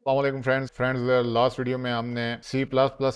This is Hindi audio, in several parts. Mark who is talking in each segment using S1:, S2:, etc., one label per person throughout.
S1: अस्सलाम फ्रेंड्स, लास्ट वीडियो में हमने C++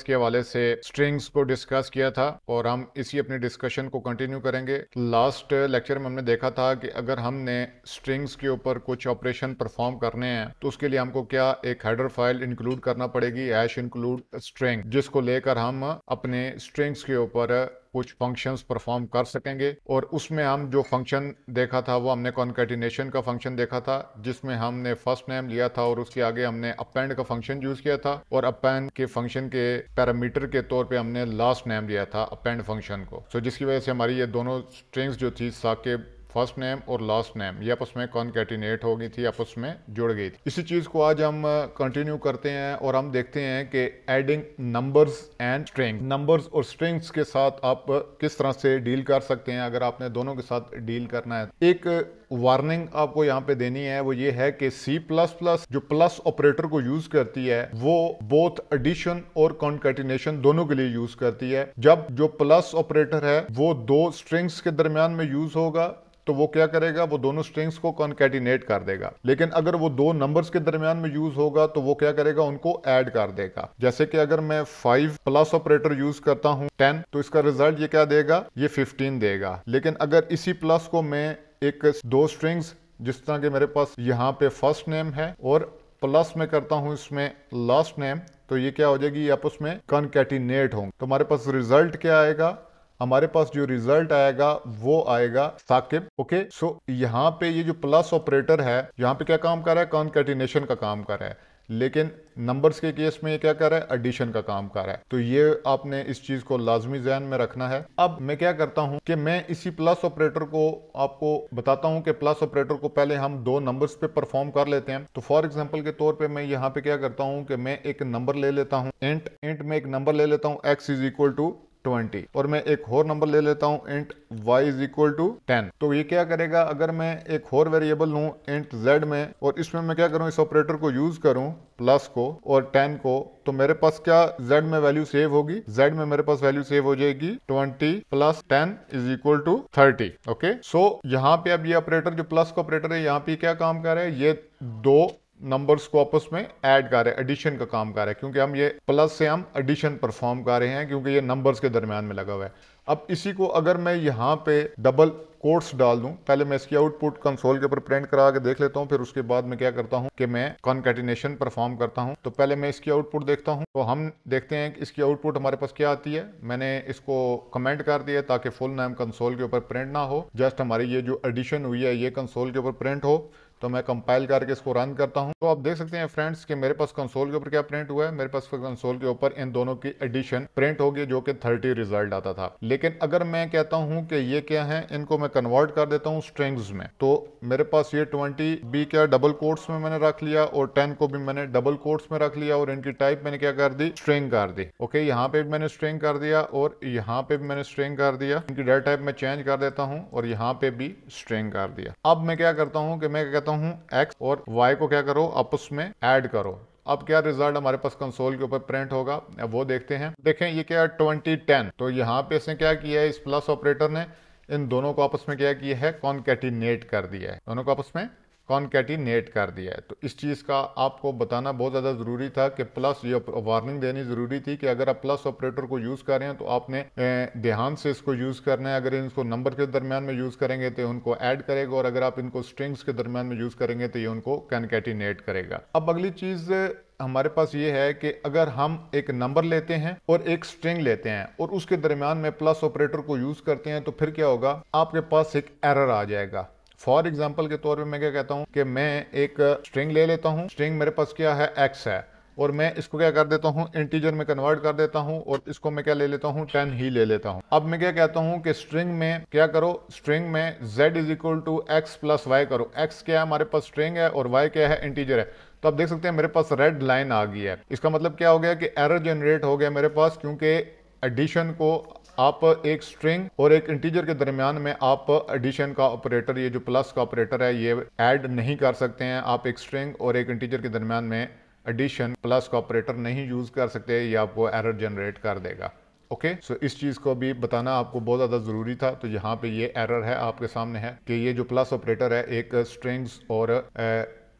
S1: के हवाले से स्ट्रिंग्स को डिस्कस किया था और हम इसी अपनी डिस्कशन को कंटिन्यू करेंगे। लास्ट लेक्चर में हमने देखा था कि अगर हमने स्ट्रिंग्स के ऊपर कुछ ऑपरेशन परफॉर्म करने हैं तो उसके लिए हमको क्या एक हेडर फाइल इंक्लूड करना पड़ेगी, #include string, जिसको लेकर हम अपने स्ट्रिंग्स के ऊपर कुछ फंक्शंस परफॉर्म कर सकेंगे। और उसमें हम जो फंक्शन देखा था वो हमने कॉन्कैटिनेशन का फंक्शन देखा था, जिसमें हमने फर्स्ट नेम लिया था और उसके आगे हमने अपेंड का फंक्शन यूज किया था और अपेंड के फंक्शन के पैरामीटर के तौर पे हमने लास्ट नेम लिया था अपेंड फंक्शन को। जिसकी वजह से हमारी ये दोनों स्ट्रिंग्स जो थी साकिब फर्स्ट नेम और लास्ट नेम, ये आपस में कॉन्कैटिनेट हो गई थी, आपस में जुड़ गई थी। इसी चीज को आज हम कंटिन्यू करते हैं और हम देखते हैं कि adding numbers and string, numbers और स्ट्रिंग्स के साथ आप किस तरह से डील कर सकते हैं अगर आपने दोनों के साथ डील करना है। एक वार्निंग आपको यहाँ पे देनी है, वो ये है कि C++ जो प्लस ऑपरेटर को यूज करती है वो बोथ एडिशन और कॉन्कैटिनेशन दोनों के लिए यूज करती है। जब जो प्लस ऑपरेटर है वो दो स्ट्रिंग्स के दरमियान में यूज होगा तो वो क्या करेगा, वो दोनों स्ट्रिंग्स को कॉन्कैटिनेट कर देगा। लेकिन अगर वो दो नंबर्स के दरमियान में यूज होगा तो वो क्या करेगा, उनको ऐड कर देगा। जैसे कि अगर मैं 5 प्लस ऑपरेटर यूज करता हूं 10, तो इसका रिजल्ट ये क्या देगा, ये 15 देगा। लेकिन अगर इसी प्लस को मैं एक दो स्ट्रिंग्स, जिस तरह के मेरे पास यहाँ पे फर्स्ट नेम है और प्लस में करता हूं इसमें लास्ट नेम, तो ये क्या हो जाएगी, आपस में कॉन्कैटिनेट होंगे। तो हमारे पास रिजल्ट क्या आएगा, हमारे पास जो रिजल्ट आएगा वो आएगा साकिब। ओके, सो यहाँ पे ये जो प्लस ऑपरेटर है यहाँ पे क्या काम कर रहा है, कॉन्कैटिनेशन का काम कर रहा है। लेकिन नंबर्स के केस में ये क्या कर रहा है, एडिशन का काम कर रहा है। तो ये आपने इस चीज को लाजमी ध्यान में रखना है। अब मैं क्या करता हूं कि मैं इसी प्लस ऑपरेटर को आपको बताता हूं कि प्लस ऑपरेटर को पहले हम दो नंबर्स पे परफॉर्म कर लेते हैं। तो फॉर एग्जांपल के तौर पे मैं यहाँ पे क्या करता हूं कि मैं एक नंबर ले लेता हूं इंट में एक नंबर ले लेता हूं x = 20 और मैं एक और नंबर ले लेता हूं इंट y = 10। तो ये क्या करेगा, अगर मैं एक और वेरिएबल लूं इंट z में और इसमें मैं क्या करूं, इस ऑपरेटर को यूज करूं प्लस को और 10 को, तो मेरे पास क्या z में वैल्यू सेव होगी, z में मेरे पास वैल्यू सेव हो जाएगी 20 + 10 = 30। ओके, सो यहाँ पे अब ये ऑपरेटर जो प्लस का ऑपरेटर है यहाँ पे क्या काम कर रहा है, ये दो नंबर्स को आपस में ऐड कर रहे हैं, एडिशन का काम कर रहे हैं, क्योंकि हम ये प्लस से हम एडिशन परफॉर्म कर रहे हैं क्योंकि ये नंबर्स के दरमियान में लगा हुआ है। अब इसी को अगर मैं यहाँ पे डबल कोट्स डाल दूं, पहले मैं इसकी आउटपुट कंसोल के ऊपर प्रिंट करा के देख लेता हूं, फिर उसके बाद मैं क्या करता हूं कि मैं कॉन्कैटिनेशन परफॉर्म करता हूं। तो पहले मैं इसकी आउटपुट देखता हूं, तो हम देखते हैं कि इसकी आउटपुट हमारे पास क्या आती है। मैंने इसको कमेंट कर दिया ताकि फुल नेम कंसोल के ऊपर प्रिंट ना हो, जस्ट हमारी ये जो एडिशन हुई है ये कंसोल के ऊपर प्रिंट हो। तो मैं कंपाइल करके इसको रन करता हूं, तो आप देख सकते हैं फ्रेंड्स कि मेरे पास कंसोल के ऊपर क्या प्रिंट हुआ है, मेरे पास कंसोल के ऊपर इन दोनों की एडिशन प्रिंट होगी जो कि 30 रिजल्ट आता था। लेकिन अगर मैं कहता हूं कि ये क्या है, इनको मैं कन्वर्ट कर देता हूं स्ट्रिंग्स में, तो मेरे पास ये 20 भी क्या डबल कोट्स में मैंने रख लिया और 10 को भी मैंने डबल कोट्स में रख लिया और इनकी टाइप मैंने क्या कर दी, स्ट्रिंग कर दी। ओके, यहाँ पे भी मैंने स्ट्रिंग कर दिया और यहाँ पे भी मैंने स्ट्रिंग कर दिया। इनकी डेटा टाइप मैं चेंज कर देता हूँ और यहाँ पे भी स्ट्रिंग कर दिया। अब मैं क्या करता हूँ कि मैं कहता हूँ x और y को क्या करो, आपस में ऐड करो। अब क्या रिजल्ट हमारे पास कंसोल के ऊपर प्रिंट होगा, अब वो देखते हैं। देखें ये क्या है 2010, तो यहाँ पे इसने क्या किया है, इस प्लस ऑपरेटर ने इन दोनों को आपस में क्या किया है, कॉन्कैटिनेट कर दिया है, दोनों को आपस में कॉन्कैटिनेट कर दिया है। तो इस चीज़ का आपको बताना बहुत ज़्यादा ज़रूरी था कि प्लस ये वार्निंग देनी ज़रूरी थी कि अगर आप प्लस ऑपरेटर को यूज़ कर रहे हैं तो आपने ध्यान से इसको यूज़ करना है। अगर इनको नंबर के दरमियान में यूज़ करेंगे तो उनको ऐड करेगा और अगर आप इनको स्ट्रिंग्स के दरमियान में यूज़ करेंगे तो ये उनको कॉन्कैटिनेट करेगा। अब अगली चीज़ हमारे पास ये है कि अगर हम एक नंबर लेते हैं और एक स्ट्रिंग लेते हैं और उसके दरमियान में प्लस ऑपरेटर को यूज़ करते हैं तो फिर क्या होगा, आपके पास एक एरर आ जाएगा। फॉर एग्जाम्पल के तौर पे मैं क्या कहता हूं कि मैं एक स्ट्रिंग ले लेता हूं, स्ट्रिंग मेरे पास क्या है, x है, और मैं इसको क्या कर देता हूं, इंटीजर में कन्वर्ट कर देता हूं और इसको मैं क्या ले लेता हूं, 10 ही ले लेता हूं। अब मैं क्या कहता हूं कि स्ट्रिंग में क्या करो, स्ट्रिंग में z = x + y करो। x क्या है, हमारे पास स्ट्रिंग है और y क्या है, इंटीजर है। तो आप देख सकते हैं मेरे पास रेड लाइन आ गई है। इसका मतलब क्या हो गया कि एरर जनरेट हो गया मेरे पास, क्योंकि एडिशन को आप एक स्ट्रिंग और एक इंटीजर के दरमियान में आप एडिशन का ऑपरेटर, ये जो प्लस का ऑपरेटर है, ये ऐड नहीं कर सकते हैं। आप एक स्ट्रिंग और एक इंटीजर के दरमियान में एडिशन प्लस का ऑपरेटर नहीं यूज कर सकते, ये आपको एरर जनरेट कर देगा। ओके, सो इस चीज़ को भी बताना आपको बहुत ज़्यादा ज़रूरी था। तो यहाँ पे ये एरर है आपके सामने है कि ये जो प्लस ऑपरेटर है एक स्ट्रिंग्स और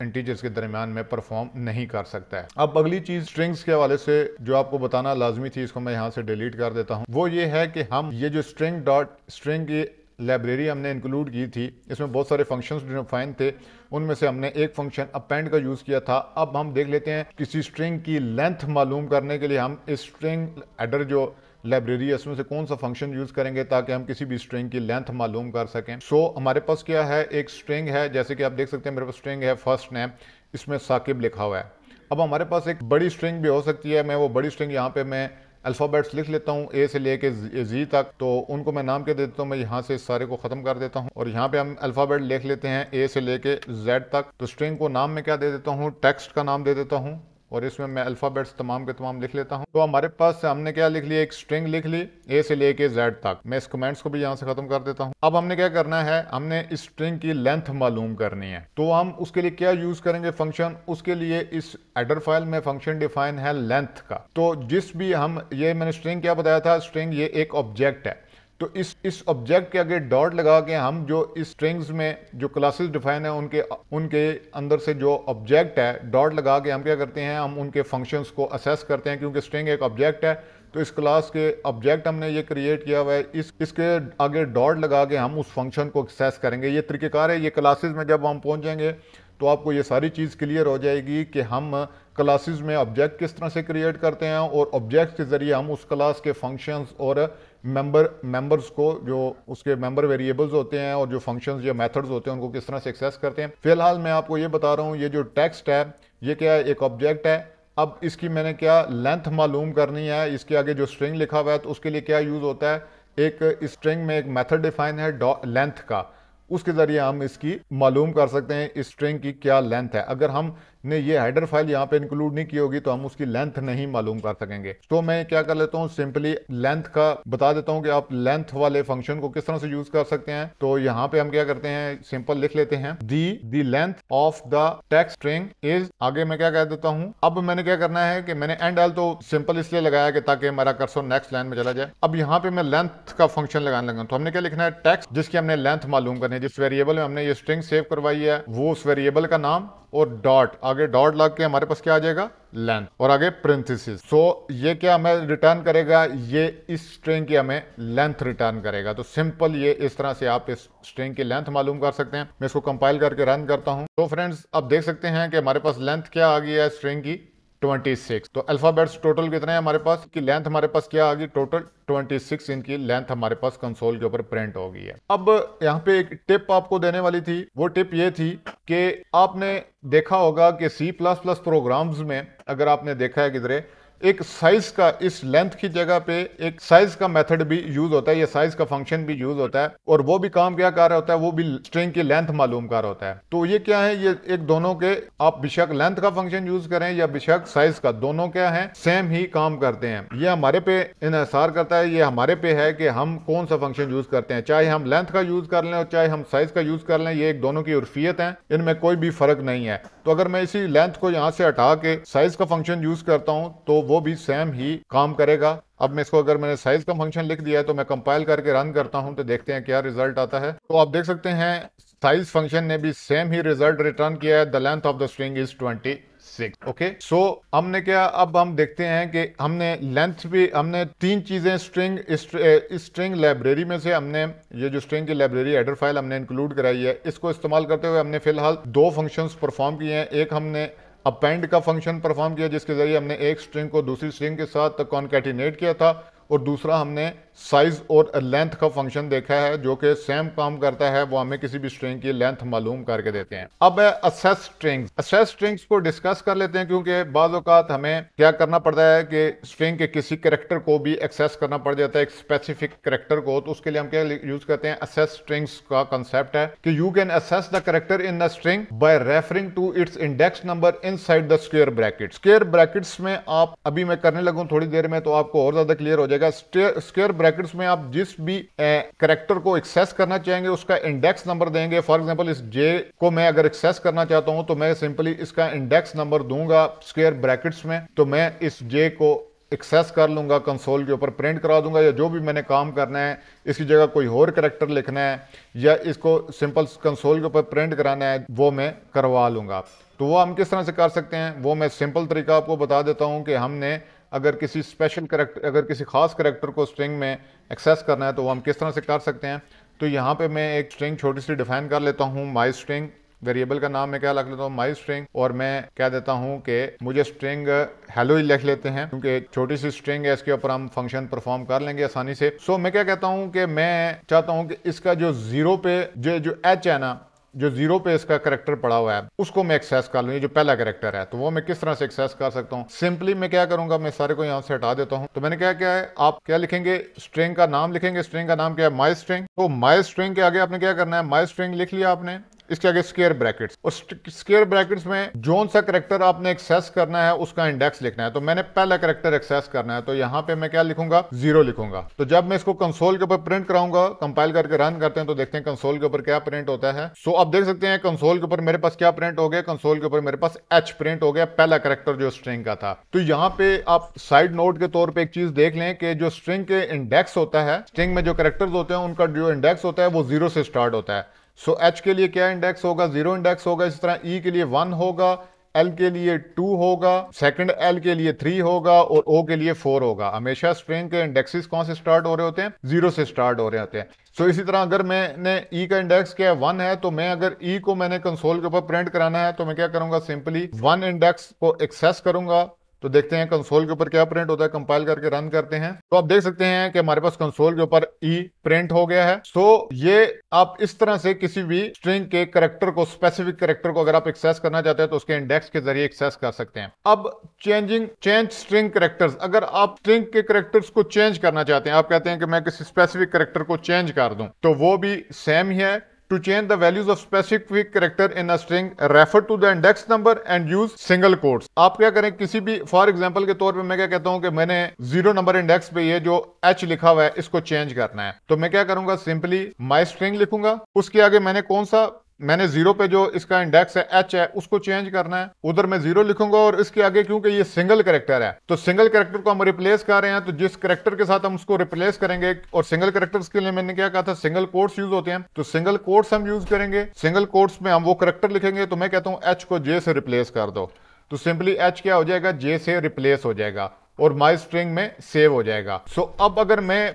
S1: इंटीजर्स के दरमियान में परफॉर्म नहीं कर सकता है। अब अगली चीज स्ट्रिंग्स के हवाले से जो आपको बताना लाजमी थी, इसको मैं यहाँ से डिलीट कर देता हूँ। वो ये है कि हम ये जो स्ट्रिंग की लाइब्रेरी हमने इंक्लूड की थी, इसमें बहुत सारे फंक्शंस डिफाइन थे, उनमें से हमने एक फंक्शन अपेंड का यूज़ किया था। अब हम देख लेते हैं किसी स्ट्रिंग की लेंथ मालूम करने के लिए हम इस स्ट्रिंग एडर जो लाइब्रेरी है उसमें से कौन सा फंक्शन यूज़ करेंगे ताकि हम किसी भी स्ट्रिंग की लेंथ मालूम कर सकें। सो हमारे पास क्या है, एक स्ट्रिंग है, जैसे कि आप देख सकते हैं मेरे पास स्ट्रिंग है फर्स्ट नेम, इसमें साकिब लिखा हुआ है। अब हमारे पास एक बड़ी स्ट्रिंग भी हो सकती है, मैं वो बड़ी स्ट्रिंग यहाँ पे मैं अल्फ़ाबेट्स लिख लेता हूँ ए से लेके जी तक, तो उनको मैं नाम के देता हूँ। मैं यहाँ से सारे को ख़त्म कर देता हूँ और यहाँ पे हम अल्फ़ाबेट लिख लेते हैं ए से लेके जेड तक। तो स्ट्रिंग को नाम में क्या दे देता हूँ, टेक्स्ट का नाम दे देता हूँ और इसमें मैं अल्फ़ाबेट्स तमाम के तमाम लिख लेता हूँ। तो हमारे पास हमने क्या लिख लिया, एक स्ट्रिंग लिख ली ए से लेके जेड तक। मैं इस कमेंट्स को भी यहाँ से खत्म कर देता हूँ। अब हमने क्या करना है, हमने इस स्ट्रिंग की लेंथ मालूम करनी है। तो हम उसके लिए क्या यूज करेंगे फंक्शन, उसके लिए इस एडर फाइल में फंक्शन डिफाइन है लेंथ का। तो जिस भी हम ये मैंने स्ट्रिंग क्या बताया था, स्ट्रिंग ये एक ऑब्जेक्ट है, तो इस ऑब्जेक्ट के आगे डॉट लगा के हम जो इस स्ट्रिंग्स में जो क्लासेस डिफाइन है उनके अंदर से जो ऑब्जेक्ट है डॉट लगा के हम क्या करते हैं, हम उनके फंक्शंस को असेस करते हैं। क्योंकि स्ट्रिंग एक ऑब्जेक्ट है तो इस क्लास के ऑब्जेक्ट हमने ये क्रिएट किया हुआ है, इसके आगे डॉट लगा के हम उस फंक्शन को एक्सेस करेंगे। ये तरीकेकार है। ये क्लासेस में जब हम पहुंच जाएंगे तो आपको ये सारी चीज़ क्लियर हो जाएगी कि हम क्लासेस में ऑब्जेक्ट किस तरह से क्रिएट करते हैं और ऑब्जेक्ट के जरिए हम उस क्लास के फंक्शंस और मेंबर्स को, जो उसके मेंबर वेरिएबल्स होते हैं और जो फंक्शंस या मेथड्स होते हैं उनको किस तरह से एक्सेस करते हैं। फिलहाल मैं आपको ये बता रहा हूँ, ये जो टेक्स्ट है ये क्या है, एक ऑब्जेक्ट है। अब इसकी मैंने क्या लेंथ मालूम करनी है, इसके आगे जो स्ट्रिंग लिखा हुआ है तो उसके लिए क्या यूज होता है, एक स्ट्रिंग में एक मेथड डिफाइन है लेंथ का, उसके जरिए हम इसकी मालूम कर सकते हैं इस स्ट्रिंग की क्या लेंथ है। अगर हमने ये हेडर फाइल यहाँ पे इंक्लूड नहीं की होगी तो हम उसकी लेंथ नहीं मालूम कर सकेंगे। तो मैं क्या कर लेता हूँ, सिंपली लेंथ का बता देता हूँ कि आप लेंथ वाले फंक्शन को किस तरह से यूज कर सकते हैं। तो यहाँ पे हम क्या करते हैं, सिंपल लिख लेते हैं the length of the text string is, आगे मैं क्या कह देता हूँ। अब मैंने क्या करना है कि मैंने एंड एल तो सिंपल इसलिए लगाया कि ताकि हमारा कर्सर नेक्स्ट लाइन में चला जाए। अब यहाँ पे मैं लेंथ का फंक्शन लगाने लगा, तो हमने क्या लिखना है, टेक्स्ट जिसकी हमने लेंथ मालूम करनी है, जिस वेरिएबल में हमने ये स्ट्रिंग सेव करवाई है वो उस वेरिएबल का नाम और डॉट, आगे डॉट लग के हमारे पास क्या आ जाएगा, लेंथ, और आगे प्रेंथेसिस। सो ये क्या हमें रिटर्न करेगा, ये इस स्ट्रिंग की हमें लेंथ रिटर्न करेगा। तो सिंपल ये इस तरह से आप इस स्ट्रिंग की लेंथ मालूम कर सकते हैं। मैं इसको कंपाइल करके रन करता हूं। तो फ्रेंड्स अब देख सकते हैं कि हमारे पास लेंथ क्या आ गई है स्ट्रिंग की, 26। तो अल्फाबेट्स टोटल कितने हैं हमारे पास, की लेंथ हमारे पास क्या आ गई, टोटल 26 इनकी लेंथ हमारे पास कंसोल के ऊपर प्रिंट हो गई है। अब यहाँ पे एक टिप आपको देने वाली थी, वो टिप ये थी कि आपने देखा होगा कि C++ प्रोग्राम्स में अगर आपने देखा है किधरे एक साइज का, इस लेंथ की जगह पे एक साइज का मेथड भी यूज होता है, ये साइज का फंक्शन भी यूज होता है और वो भी काम क्या कर रहा होता है, वो भी स्ट्रिंग की लेंथ मालूम कर रहा होता है। तो ये क्या है, ये एक दोनों के, आप बेशक लेंथ का फंक्शन यूज करें या बेशक साइज का, दोनों क्या है, सेम ही काम करते हैं। ये हमारे पे इन्हिसार करता है, ये हमारे पे है कि हम कौन सा फंक्शन यूज करते हैं, चाहे हम लेंथ का यूज कर लें और चाहे हम साइज का यूज कर लें, ये एक दोनों की उर्फियत है, इनमें कोई भी फर्क नहीं है। तो अगर मैं इसी लेंथ को यहाँ से हटा के साइज का फंक्शन यूज करता हूँ तो वो भी सेम ही काम करेगा। अब मैं इसको, अगर मैंने साइज का फंक्शन लिख दिया है तो मैं कंपाइल करके रन करता हूं तो देखते हैं क्या रिजल्ट आता है। तो आप देख सकते हैं साइज फंक्शन ने भी सेम ही रिजल्ट रिटर्न किया है, the length of the string is 26। Okay, so हमने क्या, अब हम देखते हैं कि हमने लेंथ भी, हमने तीन चीजें स्ट्रिंग लाइब्रेरी में से हमने ये जो स्ट्रिंग की लाइब्रेरी हेडर फाइल हमने इंक्लूड कराई है, इसको इस्तेमाल करते हुए हमने फिलहाल दो फंक्शंस परफॉर्म किए हैं। एक हमने अपेंड का फंक्शन परफॉर्म किया जिसके जरिए हमने एक स्ट्रिंग को दूसरी स्ट्रिंग के साथ कॉन्कैटिनेट किया था, और दूसरा हमने साइज और लेंथ का फंक्शन देखा है जो कि सेम काम करता है, वो हमें किसी भी स्ट्रिंग की लेंथ मालूम करके देते हैं। अब है असेस स्ट्रिंग्स। असेस स्ट्रिंग्स को डिस्कस कर लेते हैं क्योंकि बाज़ औक़ात हमें क्या करना पड़ता है कि स्ट्रिंग के किसी कैरेक्टर को भी एक्सेस करना पड़ जाता है, एक स्पेसिफिक कैरेक्टर को, तो उसके लिए हम क्या यूज करते हैं, असेस स्ट्रिंग्स का कंसेप्ट है कि you can access the character in the string by referring to its index number inside the square bracket. Square brackets में आप, अभी मैं करने लगूं थोड़ी देर में तो आपको और ज्यादा क्लियर हो जाएगा। स्क्वायर ब्रैकेट्स में आप जिस भी कैरेक्टर को एक्सेस करना चाहेंगे उसका इंडेक्स नंबर देंगे। फॉर एग्जांपल इस जे को मैं अगर एक्सेस करना चाहता हूं तो मैं सिंपली इसका इंडेक्स नंबर दूंगा स्क्वायर ब्रैकेट्स में, तो मैं इस जे को एक्सेस कर लूंगा, कंसोल के ऊपर प्रिंट करा दूंगा, या जो भी मैंने काम करना है, इसकी जगह कोई और कैरेक्टर लिखना है या इसको सिंपल कंसोल के ऊपर प्रिंट कराना है वो मैं करवा लूंगा। तो वो हम किस तरह से कर सकते हैं, वो मैं सिंपल तरीका आपको बता देता हूँ कि हमने अगर किसी स्पेशल करेक्टर, अगर किसी खास करेक्टर को स्ट्रिंग में एक्सेस करना है तो वो हम किस तरह से कर सकते हैं। तो यहाँ पे मैं एक स्ट्रिंग छोटी सी डिफाइन कर लेता हूँ, माई स्ट्रिंग। वेरिएबल का नाम मैं क्या रख लेता हूँ, माई स्ट्रिंग, और मैं कह देता हूँ कि मुझे स्ट्रिंग हेलो ही लिख लेते हैं, क्योंकि छोटी सी स्ट्रिंग है, इसके ऊपर हम फंक्शन परफॉर्म कर लेंगे आसानी से। सो मैं क्या कहता हूँ कि मैं चाहता हूँ कि इसका जो जीरो पे जो एच है ना, जो जीरो पे इसका करेक्टर पड़ा हुआ है, उसको मैं एक्सेस कर लूँ, ये जो पहला करेक्टर है, तो वो मैं किस तरह से एक्सेस कर सकता हूँ। सिंपली मैं क्या करूंगा, मैं सारे को यहाँ से हटा देता हूँ। तो मैंने क्या क्या है, आप क्या लिखेंगे, स्ट्रिंग का नाम लिखेंगे। स्ट्रिंग का नाम क्या है, माई स्ट्रिंग। तो माई स्ट्रिंग के आगे आपने क्या करना है, माई स्ट्रिंग लिख लिया आपने, इसके आगे स्क्वायर ब्रैकेट्स, और स्क्वायर ब्रैकेट्स में जोन सा करेक्टर आपने एक्सेस करना है उसका इंडेक्स लिखना है। तो मैंने पहला करेक्टर एक्सेस करना है, तो यहाँ पे मैं क्या लिखूंगा, 0 लिखूंगा। तो जब मैं इसको कंसोल के ऊपर प्रिंट कराऊंगा, कंपाइल करके रन करते हैं, तो देखते हैं कंसोल के ऊपर क्या प्रिंट होता है। सो आप देख सकते हैं कंसोल के ऊपर मेरे पास क्या प्रिंट हो गया, कंसोल के ऊपर मेरे पास एच प्रिंट हो गया, पहला करेक्टर जो स्ट्रिंग का था। तो यहाँ पे आप साइड नोट के तौर पर एक चीज देख लें कि जो स्ट्रिंग के इंडेक्स होता है, स्ट्रिंग में जो करेक्टर्स होते हैं उनका जो इंडेक्स होता है वो 0 से स्टार्ट होता है। सो एच के लिए क्या इंडेक्स होगा, 0 इंडेक्स होगा। इस तरह ई के लिए 1 होगा, एल के लिए 2 होगा, सेकंड एल के लिए 3 होगा, और ओ के लिए 4 होगा। हमेशा स्ट्रिंग के इंडेक्सेस कौन से स्टार्ट हो रहे होते हैं, 0 से स्टार्ट हो रहे होते हैं। सो इसी तरह अगर मैंने ई का इंडेक्स क्या है, 1 है, तो मैं अगर ई को मैंने कंसोल के ऊपर प्रिंट कराना है तो मैं क्या करूंगा, सिंपली 1 इंडेक्स को एक्सेस करूंगा। तो देखते हैं कंसोल के ऊपर क्या प्रिंट होता है, कंपाइल करके रन करते हैं। तो आप देख सकते हैं कि हमारे पास कंसोल के ऊपर ई प्रिंट हो गया है। सो ये आप इस तरह से किसी भी स्ट्रिंग के करेक्टर को, स्पेसिफिक करेक्टर को अगर आप एक्सेस करना चाहते हैं तो उसके इंडेक्स के जरिए एक्सेस कर सकते हैं। अब चेंज स्ट्रिंग करेक्टर्स, अगर आप स्ट्रिंग के करेक्टर्स को चेंज करना चाहते हैं, आप कहते हैं कि मैं किसी स्पेसिफिक करेक्टर को चेंज कर दूं, तो वो भी सेम ही है। To change the values of specific character in a string, refer to the index number and use single quotes। आप क्या करें, किसी भी फॉर एग्जांपल के तौर पे मैं क्या कहता हूं कि मैंने 0 नंबर इंडेक्स पे ये जो h लिखा हुआ है इसको चेंज करना है, तो मैं क्या करूंगा, सिंपली माई स्ट्रिंग लिखूंगा। उसके आगे मैंने कौन सा, मैंने 0 पे जो इसका इंडेक्स है h है उसको चेंज करना है, उधर मैं 0 लिखूंगा। और इसके आगे क्योंकि ये सिंगल कैरेक्टर है, तो सिंगल कैरेक्टर को हम रिप्लेस कर रहे हैं, तो जिस कैरेक्टर के साथ हम उसको रिप्लेस करेंगे, और सिंगल कैरेक्टर्स के लिए मैंने क्या कहा था, सिंगल कोट्स यूज होते हैं, तो सिंगल कोट्स हम यूज करेंगे। सिंगल कोट्स में हम वो कैरेक्टर लिखेंगे, तो मैं कहता हूं h को j से रिप्लेस कर दो, तो सिंपली h क्या हो जाएगा, j से रिप्लेस हो जाएगा और माई स्ट्रिंग में सेव हो जाएगा। सो अब अगर मैं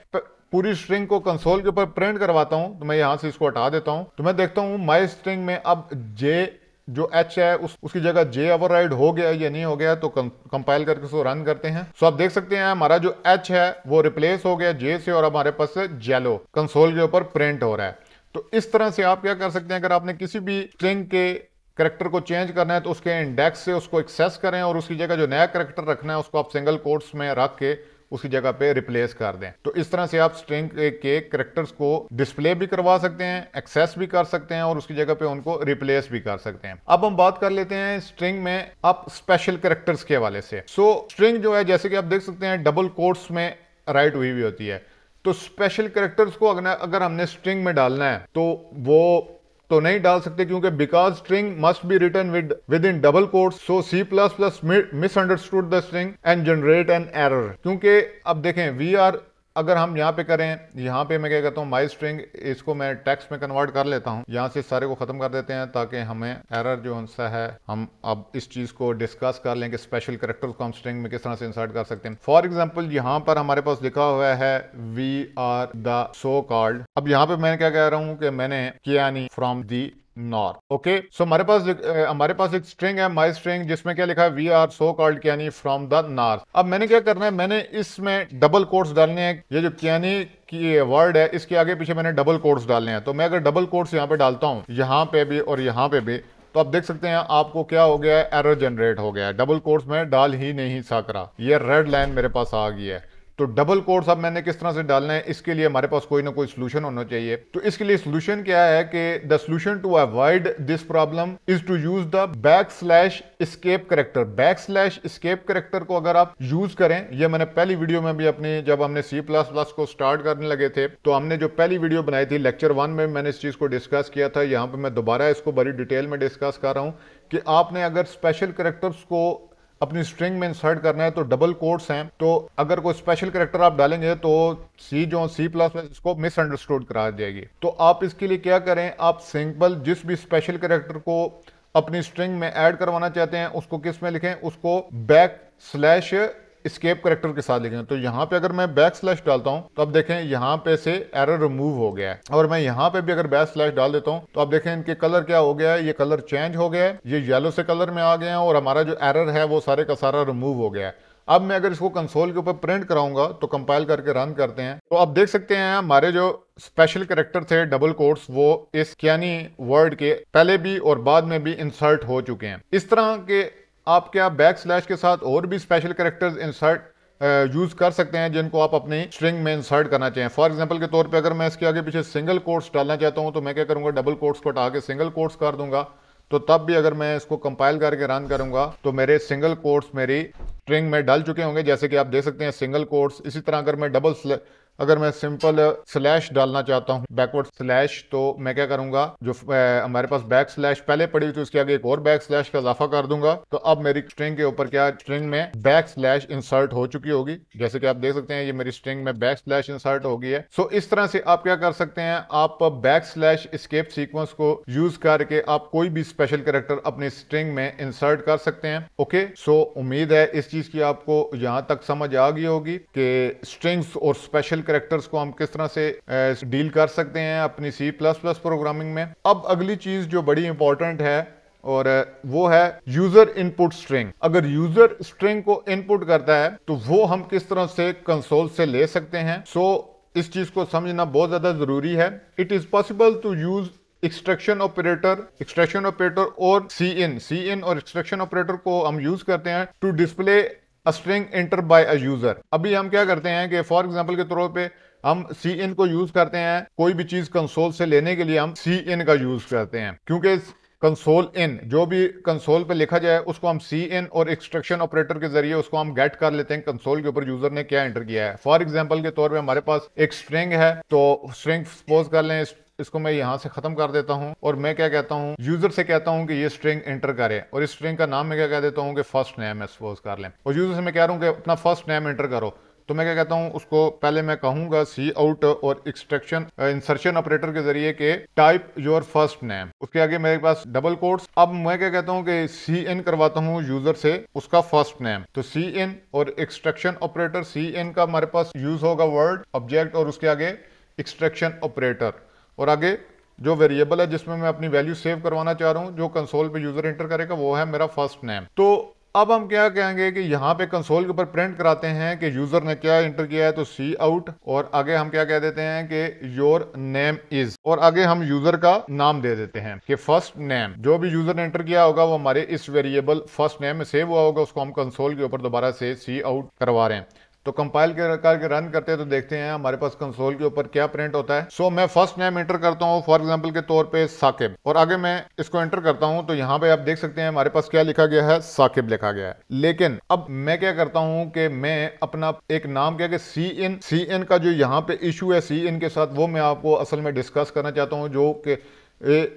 S1: पूरी स्ट्रिंग को कंसोल के ऊपर प्रिंट करवाता हूं, तो मैं यहां से इसको हटा देता हूं, तो मैं देखता हूं माई स्ट्रिंग में अब जे जो एच है उसकी जगह जे ओवरराइड हो गया या नहीं हो गया। तो कंपाइल करके उसको रन करते हैं। सो आप देख सकते हैं हमारा जो एच है वो रिप्लेस हो गया जे से, और हमारे पास जेलो कंसोल के ऊपर प्रिंट हो रहा है। तो इस तरह से आप क्या कर सकते हैं, अगर आपने किसी भी स्ट्रिंग के करेक्टर को चेंज करना है तो उसके इंडेक्स से उसको एक्सेस करें, और उसकी जगह जो नया करेक्टर रखना है उसको आप सिंगल कोट्स में रख के उसकी जगह पे रिप्लेस कर दें। तो इस तरह से आप स्ट्रिंग के करेक्टर्स को डिस्प्ले भी करवा सकते हैं, एक्सेस भी कर सकते हैं, और उसकी जगह पे उनको रिप्लेस भी कर सकते हैं। अब हम बात कर लेते हैं स्ट्रिंग में आप स्पेशल करेक्टर्स के हवाले से। सो स्ट्रिंग जो है, जैसे कि आप देख सकते हैं डबल कोट्स में राइट हुई हुई होती है, तो स्पेशल करेक्टर्स को अगर हमने स्ट्रिंग में डालना है तो वो तो नहीं डाल सकते, क्योंकि because string must be written within double quotes, so C++ misunderstood the string and generate an error. क्योंकि अब देखें वी आर, अगर हम यहाँ पे करें, यहाँ पे मैं क्या कहता हूँ माई स्ट्रिंग, इसको मैं टेक्स्ट में कन्वर्ट कर लेता हूँ, यहाँ से सारे को खत्म कर देते हैं ताकि हमें एरर जो सा है, हम अब इस चीज को डिस्कस कर लें कि स्पेशल कैरेक्टर को हम स्ट्रिंग में किस तरह से इंसर्ट कर सकते हैं। फॉर एग्जाम्पल यहाँ पर हमारे पास लिखा हुआ है we are the so called. अब यहाँ पे मैं क्या कह रहा हूँ कि मैंने कियानी from the north. Okay, so हमारे पास एक स्ट्रिंग है माई स्ट्रिंग, जिसमें क्या लिखा है we are so called Kiani from the north. अब मैंने क्या करना है, मैंने इसमें डबल कोट्स डालने हैं। ये जो कियानी की वर्ड है इसके आगे पीछे मैंने डबल कोट्स डालने हैं। तो मैं अगर डबल कोट्स यहाँ पे डालता हूँ, यहाँ पे भी और यहाँ पे भी, तो आप देख सकते हैं आपको क्या हो गया है, एरर जनरेट हो गया है। डबल कोट्स में डाल ही नहीं सक रहा, ये रेड लाइन मेरे पास आ गई है। तो डबल कोट्स अब मैंने किस तरह से डालना है, इसके लिए हमारे पास कोई ना कोई सोल्यूशन होना चाहिए। तो इसके लिए सोल्यूशन क्या है कि the solution to avoid this problem is to use the backslash character. Backslash escape character को अगर आप यूज करें, ये मैंने पहली वीडियो में भी अपनी, जब हमने C++ को स्टार्ट करने लगे थे, तो हमने जो पहली वीडियो बनाई थी लेक्चर 1 में मैंने इस चीज को डिस्कस किया था। यहाँ पे मैं दोबारा इसको बड़ी डिटेल में डिस्कस कर रहा हूँ कि आपने अगर स्पेशल करेक्टर्स को अपनी स्ट्रिंग में इंसर्ट करना है तो डबल कोट्स हैं, तो अगर कोई स्पेशल कैरेक्टर आप डालेंगे तो C++ इसको मिसअंडरस्टूड करा जाएगी। तो आप इसके लिए क्या करें, आप सिंपल जिस भी स्पेशल कैरेक्टर को अपनी स्ट्रिंग में ऐड करवाना चाहते हैं उसको किस में लिखें, उसको बैक स्लैश escape करेक्टर के साथ लिखें। तो यहाँ पे अगर मैं बैक स्लैश डालता हूँ तो अब देखें यहाँ पे से एरर रिमूव हो गया है, और मैं यहाँ पे भी अगर बैक स्लैश डाल देता हूँ तो अब देखें इनके कलर क्या हो गया है, ये कलर चेंज हो गया है, ये येलो से कलर में आ गए हैं और हमारा जो एरर है वो सारे का सारा रिमूव हो गया है। अब मैं अगर इसको कंसोल के ऊपर प्रिंट कराऊंगा तो कंपाइल करके रन करते हैं तो अब देख सकते हैं हमारे जो स्पेशल कैरेक्टर थे डबल कोट्स वो इस क्यानी वर्ड के पहले भी और बाद में भी इंसर्ट हो चुके हैं। इस तरह के आप क्या बैक स्लैश के साथ और भी स्पेशल कैरेक्टर्स इंसर्ट यूज कर सकते हैं जिनको आप अपनी स्ट्रिंग में इंसर्ट करना चाहें। फॉर एग्जांपल के तौर पे अगर मैं इसके आगे पीछे सिंगल कोट्स डालना चाहता हूं तो मैं क्या करूंगा, डबल कोट्स को हटा के सिंगल कोट्स कर दूंगा। तो तब भी अगर मैं इसको कंपाइल करके रन करूंगा तो मेरे सिंगल कोट्स मेरी स्ट्रिंग में डाल चुके होंगे, जैसे कि आप देख सकते हैं सिंगल कोट्स। इसी तरह अगर मैं सिंपल स्लैश डालना चाहता हूं, बैकवर्ड स्लैश, तो मैं क्या करूंगा, जो हमारे पास बैक स्लैश पहले पड़ी हुई थी उसके आगे एक और बैक स्लैश का इजाफा कर दूंगा। तो अब मेरी स्ट्रिंग के ऊपर क्या, स्ट्रिंग में बैक स्लैश इंसर्ट हो चुकी होगी। जैसे कि आप देख सकते हैं ये मेरी स्ट्रिंग में बैक स्लैश इंसर्ट हो गई है। सो इस तरह से आप क्या कर सकते हैं, आप बैक स्लैश एस्केप सीक्वेंस को यूज करके आप कोई भी स्पेशल कैरेक्टर अपनी स्ट्रिंग में इंसर्ट कर सकते हैं। ओके, सो उम्मीद है इस चीज की आपको यहां तक समझ आ गई होगी कि स्ट्रिंग्स और स्पेशल कैरेक्टर्स को हम किस तरह से डील कर सकते हैं अपनी C++ प्रोग्रामिंग में। अब अगली चीज जो बड़ी इंपॉर्टेंट है और वो है यूजर इनपुट स्ट्रिंग। अगर यूजर स्ट्रिंग को इनपुट करता है तो वो हम किस तरह से कंसोल से ले सकते हैं। सो इस चीज को समझना बहुत ज्यादा जरूरी है। It is possible to use extraction operator और सी इन और एक्सट्रैक्शन ऑपरेटर को हम यूज करते हैं to display a string enter by a user. अभी हम क्या करते हैं कि फॉर एग्जांपल के तौर पे हम सी इन को यूज करते हैं, कोई भी चीज कंसोल से लेने के लिए हम सी इन का यूज करते हैं, क्योंकि कंसोल इन जो भी कंसोल पे लिखा जाए उसको हम सी इन और एक्सट्रैक्शन ऑपरेटर के जरिए उसको हम गेट कर लेते हैं कंसोल के ऊपर यूजर ने क्या एंटर किया है। फॉर एग्जांपल के तौर पे हमारे पास एक स्ट्रिंग है, तो स्ट्रिंग सपोज कर लें, इसको मैं यहां से खत्म कर देता हूं और मैं क्या कहता हूं, यूजर से कहता हूं कि ये स्ट्रिंग एंटर करे, और इस स्ट्रिंग का नाम मैं क्या कह देता हूं कि फर्स्ट नेम है सपोज कर लें, और यूजर से मैं कह रहा हूं कि अपना फर्स्ट नेम एंटर करो। तो मैं क्या कहता हूं, उसको पहले मैं कहूंगा सी आउट और एक्सट्रैक्शन इंसर्शन ऑपरेटर के जरिए के टाइप योर फर्स्ट नेम, उसके आगे मेरे पास डबल कोट्स। अब मैं क्या कहता हूं कि सी इन करवाता हूं यूजर से उसका फर्स्ट नेम, तो सी इन और एक्सट्रैक्शन ऑपरेटर, सी इन का हमारे पास यूज होगा वर्ड ऑब्जेक्ट और उसके आगे एक्सट्रैक्शन ऑपरेटर, और आगे जो वेरिएबल है जिसमें मैं अपनी वैल्यू सेव करवाना चाह रहा हूं जो कंसोल पे यूजर एंटर करेगा वो है मेरा फर्स्ट नेम। तो अब हम क्या कहेंगे कि यहाँ पे कंसोल के ऊपर प्रिंट कराते हैं कि यूजर ने क्या एंटर किया है, तो सी आउट, और आगे हम क्या कह देते हैं कि योर नेम इज, और आगे हम यूजर का नाम दे देते हैं कि फर्स्ट नेम। जो भी यूजर ने एंटर किया होगा वो हमारे इस वेरिएबल फर्स्ट नेम में सेव हुआ होगा, उसको हम कंसोल के ऊपर दोबारा से सी आउट करवा रहे हैं। तो कंपाइल करके रन करते हैं तो देखते हैं हमारे पास कंसोल के ऊपर क्या प्रिंट होता है। सो मैं फर्स्ट नेम एंटर करता हूं फॉर एग्जांपल के तौर पे साकिब, और आगे मैं इसको एंटर करता हूं तो यहाँ पे आप देख सकते हैं हमारे पास क्या लिखा गया है, साकिब लिखा गया है। लेकिन अब मैं क्या करता हूं कि मैं अपना एक नाम क्या कि सी इन का जो यहाँ पे इशू है सी इन के साथ, वो मैं आपको असल में डिस्कस करना चाहता हूँ। जो कि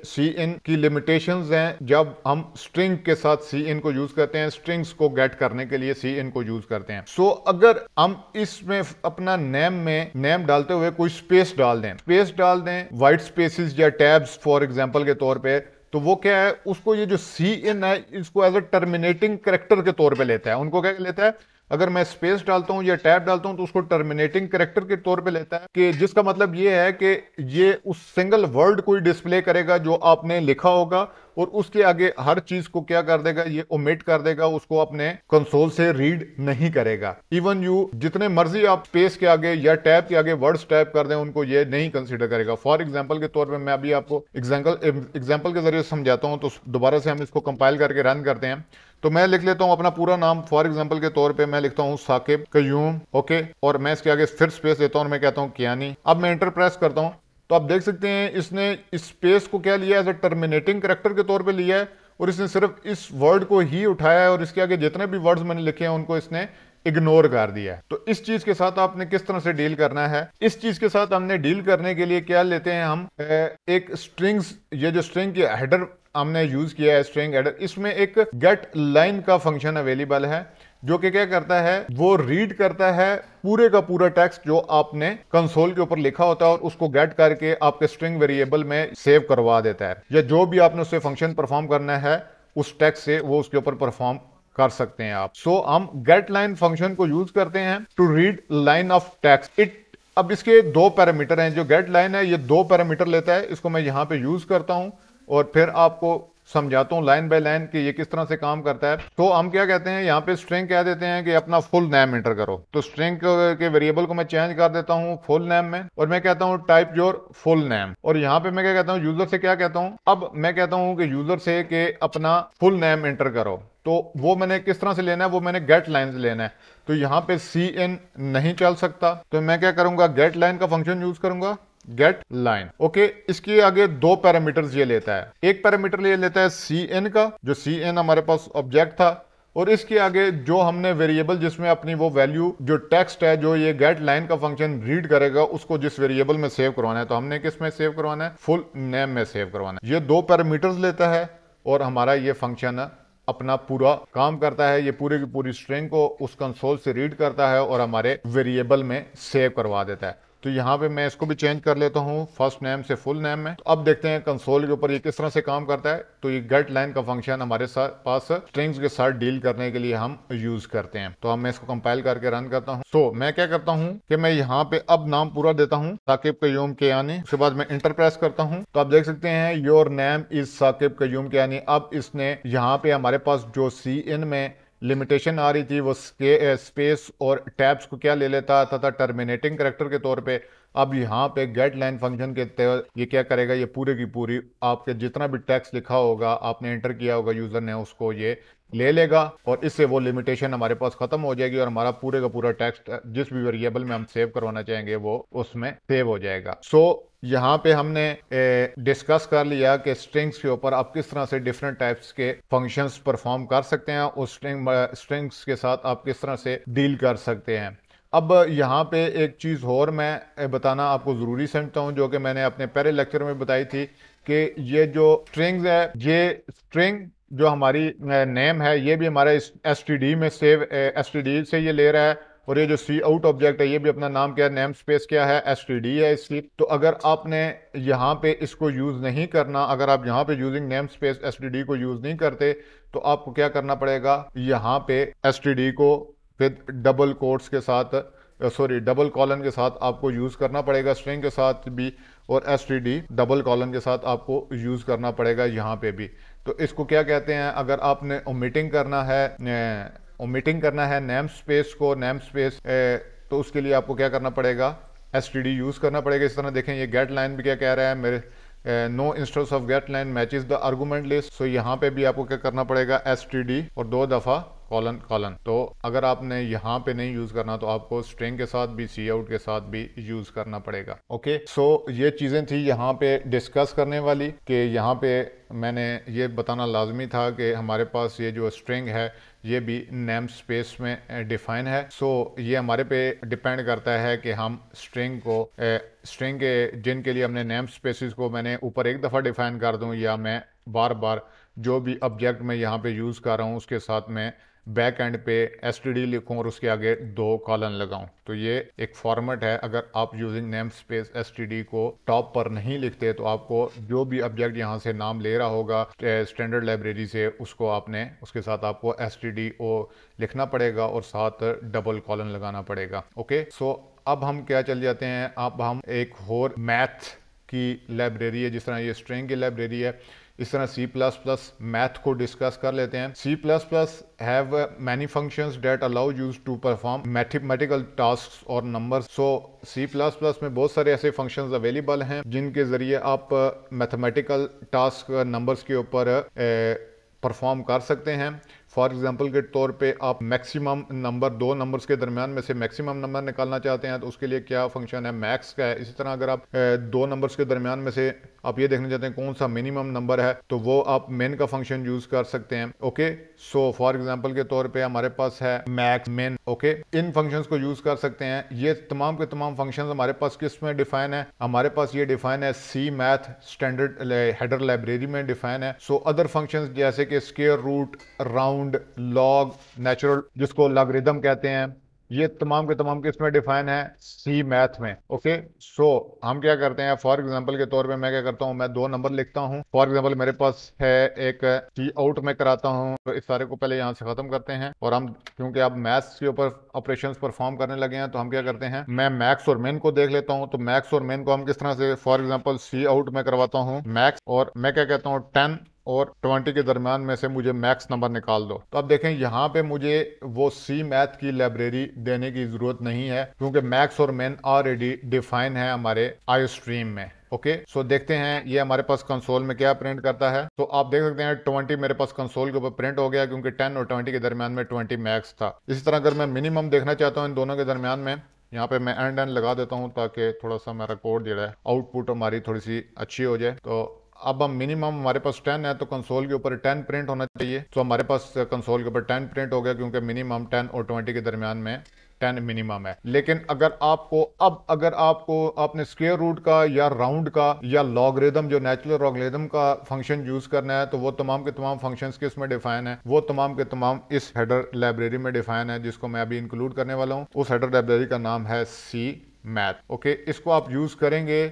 S1: सी इन की लिमिटेशंस हैं जब हम स्ट्रिंग के साथ सी इन को यूज करते हैं, स्ट्रिंग्स को गेट करने के लिए सी इन को यूज करते हैं। सो अगर हम इसमें अपना नेम डालते हुए कोई स्पेस डाल दें, वाइट स्पेसिस या टैब्स फॉर एग्जांपल के तौर पे, तो वो क्या है, उसको ये जो सी इन है इसको एज अ टर्मिनेटिंग कैरेक्टर के तौर पे लेता है। उनको क्या लेता है, अगर मैं स्पेस डालता हूं या टैब डालता हूं तो उसको टर्मिनेटिंग कैरेक्टर के तौर पे लेता है, कि जिसका मतलब ये है कि ये उस सिंगल वर्ड को ही डिस्प्ले करेगा जो आपने लिखा होगा, और उसके आगे हर चीज को क्या कर देगा, ये ओमिट कर देगा, उसको अपने कंसोल से रीड नहीं करेगा। इवन यू जितने मर्जी आप स्पेस के आगे या टैब के आगे वर्ड्स टाइप कर दें उनको ये नहीं कंसीडर करेगा। फॉर एग्जांपल के तौर पे मैं अभी आपको एग्जांपल के जरिए समझाता हूं, तो दोबारा से हम इसको कंपाइल करके रन करते हैं। तो मैं लिख लेता हूं अपना पूरा नाम, फॉर एग्जांपल के तौर पे मैं लिखता हूं साकिब कयूम, ओके, और मैं इसके आगे फिर स्पेस देता हूं और मैं कहता हूं कियानी। अब मैं एंटर प्रेस करता हूं तो आप देख सकते हैं इसने इस स्पेस को क्या लिया, एज अ टर्मिनेटिंग कैरेक्टर के तौर पे लिया है, और इसने सिर्फ इस वर्ड को ही उठाया है और इसके आगे जितने भी वर्ड्स मैंने लिखे हैं उनको इसने इग्नोर कर दिया है। तो इस चीज के साथ आपने किस तरह से डील करना है, इस चीज के साथ हमने डील करने के लिए क्या लेते हैं हम, एक स्ट्रिंग्स, ये जो स्ट्रिंग की हेडर हमने यूज किया है, स्ट्रिंग हेडर, इसमें एक गेट लाइन का फंक्शन अवेलेबल है। जो कि क्या करता है, वो रीड करता है पूरे का पूरा टेक्स्ट जो आपने कंसोल के ऊपर लिखा होता है और उसको गेट करके आपके स्ट्रिंग वेरिएबल में सेव करवा देता है, या जो भी आपने उससे फंक्शन परफॉर्म करना है उस टेक्स्ट से वो उसके ऊपर परफॉर्म कर सकते हैं आप। सो हम गेट लाइन फंक्शन को यूज करते हैं to read line of text. अब इसके दो पैरामीटर हैं, जो गेट लाइन है ये दो पैरामीटर लेता है, इसको मैं यहां पे यूज करता हूं और फिर आपको समझाता हूं लाइन बाय लाइन कि ये किस तरह से काम करता है। तो हम क्या कहते हैं, यहाँ पे स्ट्रिंग कह देते हैं कि अपना फुल नेम एंटर करो। तो स्ट्रिंग के वेरिएबल को मैं चेंज कर देता हूँ फुल नेम में, और मैं कहता हूँ टाइप योर फुल नेम। और यहाँ पे मैं क्या कहता हूँ, यूजर से क्या कहता हूँ, अब मैं कहता हूँ कि यूजर से कि अपना फुल नेम एंटर करो। तो वो मैंने किस तरह से लेना है, वो मैंने गेट लाइन से लेना है। तो यहाँ पे सी एन नहीं चल सकता, तो मैं क्या करूंगा, गेट लाइन का फंक्शन यूज करूंगा, गेट लाइन। ओके, इसके आगे दो पैरामीटर्स ये लेता है। एक पैरामीटर ये लेता है सी एन का, जो सी एन हमारे पास ऑब्जेक्ट था, और इसके आगे जो हमने वेरिएबल जिसमें अपनी वो वैल्यू जो टेक्स्ट है जो ये गेट लाइन का फंक्शन रीड करेगा उसको जिस वेरिएबल में सेव करवाना है, तो हमने किस में सेव करवाना है, फुल नेम में सेव करवाना है। ये दो पैरामीटर्स लेता है और हमारा ये फंक्शन अपना पूरा काम करता है। ये पूरी की पूरी स्ट्रिंग को उस कंसोल से रीड करता है और हमारे वेरिएबल में सेव करवा देता है। तो यहाँ पे मैं इसको भी चेंज कर लेता हूँ फर्स्ट नेम से फुल नेम में। तो अब देखते हैं कंसोल के ऊपर ये किस तरह से काम करता है। तो ये गेट लाइन का फंक्शन हमारे पास स्ट्रिंग्स के साथ डील करने के लिए हम यूज करते हैं। तो अब मैं इसको कंपाइल करके रन करता हूँ। तो मैं क्या करता हूँ कि मैं यहाँ पे अब नाम पूरा देता हूँ, साकिब कयूम कियानी। उसके बाद मैं इंटर प्रेस करता हूँ, तो आप देख सकते हैं your name is Saqib Qayyum Kiani. अब इसने यहाँ पे हमारे पास जो सी इन में लिमिटेशन आ रही थी वो स्पेस और टैब्स को क्या ले लेता था टर्मिनेटिंग करेक्टर के तौर पे। अब यहाँ पे गेट लाइन फंक्शन के तहत ये क्या करेगा, ये पूरे की पूरी आपके जितना भी टेक्स्ट लिखा होगा, आपने एंटर किया होगा यूजर ने, उसको ये ले लेगा और इससे वो लिमिटेशन हमारे पास खत्म हो जाएगी और हमारा पूरे का पूरा टेक्स्ट जिस भी वेरिएबल में हम सेव करवाना चाहेंगे वो उसमें सेव हो जाएगा। सो यहाँ पे हमने डिस्कस कर लिया कि स्ट्रिंग्स के ऊपर आप किस तरह से डिफरेंट टाइप्स के फंक्शंस परफॉर्म कर सकते हैं, उस स्ट्रिंग्स के साथ आप किस तरह से डील कर सकते हैं। अब यहाँ पे एक चीज़ और मैं बताना आपको ज़रूरी समझता हूँ, जो कि मैंने अपने पहले लेक्चर में बताई थी कि ये जो स्ट्रिंग्स है, ये स्ट्रिंग जो हमारी नेम है ये भी हमारा एसटीडी में सेव एसटीडी से ये ले रहा है, और ये जो सी आउट ऑब्जेक्ट है ये भी अपना नाम क्या है, नेम स्पेस क्या है, एसटीडी है इसकी। तो अगर आपने यहाँ पे इसको यूज़ नहीं करना, अगर आप यहाँ पे यूजिंग नेम स्पेस एसटीडी को यूज़ नहीं करते, तो आपको क्या करना पड़ेगा, यहाँ पे एसटीडी को विद डबल कोट्स के साथ डबल कॉलन के साथ आपको यूज़ करना पड़ेगा स्ट्रिंग के साथ भी, और एसटीडी डबल कॉलन के साथ आपको यूज़ करना पड़ेगा यहाँ पे भी। तो इसको क्या कहते हैं, अगर आपने ओमिटिंग करना है नेम स्पेस को, नेम स्पेस तो उसके लिए आपको क्या करना पड़ेगा, एसटीडी यूज़ करना पड़ेगा। इस तरह देखें ये गेट लाइन भी क्या कह रहा है, मेरे no instance of get line matches the argument list. So यहाँ पे भी आपको क्या करना पड़ेगा, एसटीडी और दो दफ़ा कॉलन कॉलन। तो अगर आपने यहाँ पे नहीं यूज करना तो आपको स्ट्रिंग के साथ भी सी आउट के साथ भी यूज करना पड़ेगा। ओके, सो ये चीजें थी यहाँ पे डिस्कस करने वाली, कि यहाँ पे मैंने ये बताना लाजमी था कि हमारे पास ये जो स्ट्रिंग है ये भी नेम स्पेस में डिफाइन है। सो ये हमारे पे डिपेंड करता है कि हम स्ट्रिंग के जिनके लिए हमने नेम स्पेसिस को मैंने ऊपर एक दफ़ा डिफाइन कर दूं, या मैं बार बार जो भी ऑब्जेक्ट मैं यहाँ पे यूज़ कर रहा हूँ उसके साथ मैं बैक एंड पे एसटीडी लिखूं और उसके आगे दो कॉलन लगाऊं। तो ये एक फॉर्मेट है। अगर आप यूजिंग नेम स्पेस एसटीडी को टॉप पर नहीं लिखते तो आपको जो भी ऑब्जेक्ट यहाँ से नाम ले रहा होगा स्टैंडर्ड लाइब्रेरी से, उसको आपने उसके साथ आपको एसटीडी ओ लिखना पड़ेगा और साथ डबल कॉलन लगाना पड़ेगा। ओके, सो अब हम क्या चल जाते हैं, अब हम एक और मैथ की लाइब्रेरी है, जिस तरह ये स्ट्रिंग की लाइब्रेरी है इस तरह C++ मैथ को डिस्कस कर लेते हैं। C++ have many functions that allow use to perform mathematical tasks और नंबर्स। सो C++ में बहुत सारे ऐसे फंक्शंस अवेलेबल हैं जिनके जरिए आप मैथमेटिकल टास्क नंबर्स के ऊपर परफॉर्म कर सकते हैं। फॉर एग्जांपल के तौर पे आप मैक्सिमम नंबर, दो नंबर्स के दरमियान में से मैक्सिमम नंबर निकालना चाहते हैं तो उसके लिए क्या फंक्शन है, मैक्स का है। इसी तरह अगर आप दो नंबर्स के दरमियान में से आप ये देखना चाहते हैं कौन सा मिनिमम नंबर है, तो वो आप मेन का फंक्शन यूज कर सकते हैं। ओके, सो फॉर एग्जांपल के तौर पे हमारे पास है मैक्स, मिन। ओके, इन फंक्शंस को यूज कर सकते हैं। ये तमाम के तमाम फंक्शंस हमारे पास किस में डिफाइन है? हमारे पास ये डिफाइन है cmath standard header library में डिफाइन है। सो अदर फंक्शंस जैसे कि square root, round, log, natural जिसको लॉगरिथम कहते हैं, ये तमाम के तमाम किसमें डिफाइन है? सी मैथ में। ओके, सो हम क्या करते हैं, फॉर एग्जांपल के तौर पे मैं क्या करता हूँ, मैं दो नंबर लिखता हूँ। फॉर एग्जांपल मेरे पास है एक सी आउट में कराता हूँ, तो इस सारे को पहले यहाँ से खत्म करते हैं। और हम क्योंकि अब मैथ्स के ऊपर ऑपरेशंस परफॉर्म करने लगे हैं, तो हम क्या करते हैं, मैं मैक्स और मेन को देख लेता हूँ। तो मैक्स और मेन को हम किस तरह से, फॉर एग्जाम्पल सी आउट में करवाता हूँ मैक्स, और मैं क्या कहता हूँ 10 और 20 के दरमियान में से मुझे मैक्स नंबर निकाल दो। तो अब देखें यहाँ पे मुझे वो सी मैथ की लाइब्रेरी देने की जरूरत नहीं है, क्योंकि मैक्स और मेन ऑलरेडी डिफाइन है हमारे आई स्ट्रीम में। ओके, सो देखते हैं ये हमारे पास कंसोल में क्या प्रिंट करता है। तो आप देख सकते हैं 20 मेरे पास कंसोल के ऊपर प्रिंट हो गया, क्योंकि 10 और 20 के दरमियान में 20 मैक्स था। इसी तरह अगर मैं मिनिमम देखना चाहता हूँ इन दोनों के दरमियान में, यहाँ पे मैं एंड एंड लगा देता हूँ ताकि थोड़ा सा मेरा कोड जो है आउटपुट हमारी थोड़ी सी अच्छी हो जाए। तो अब हम मिनिमम हमारे पास 10 है, तो कंसोल के ऊपर 10 प्रिंट होना चाहिए। तो हमारे पास कंसोल के ऊपर 10 प्रिंट हो गया, क्योंकि मिनिमम 10 और 20 के दरमियान में 10 मिनिमम है। लेकिन अगर आपको आपने स्क्वायर रूट का या राउंड का या लॉगरिथम जो नेचुरल लॉगरिथम का फंक्शन यूज करना है, तो वो तमाम के तमाम फंक्शंस किस में डिफाइन है? वो तमाम के तमाम इस हेडर लाइब्रेरी में डिफाइन है, जिसको मैं अभी इंक्लूड करने वाला हूँ। उस हेडर लाइब्रेरी का नाम है सी मैथ। ओके, इसको आप यूज करेंगे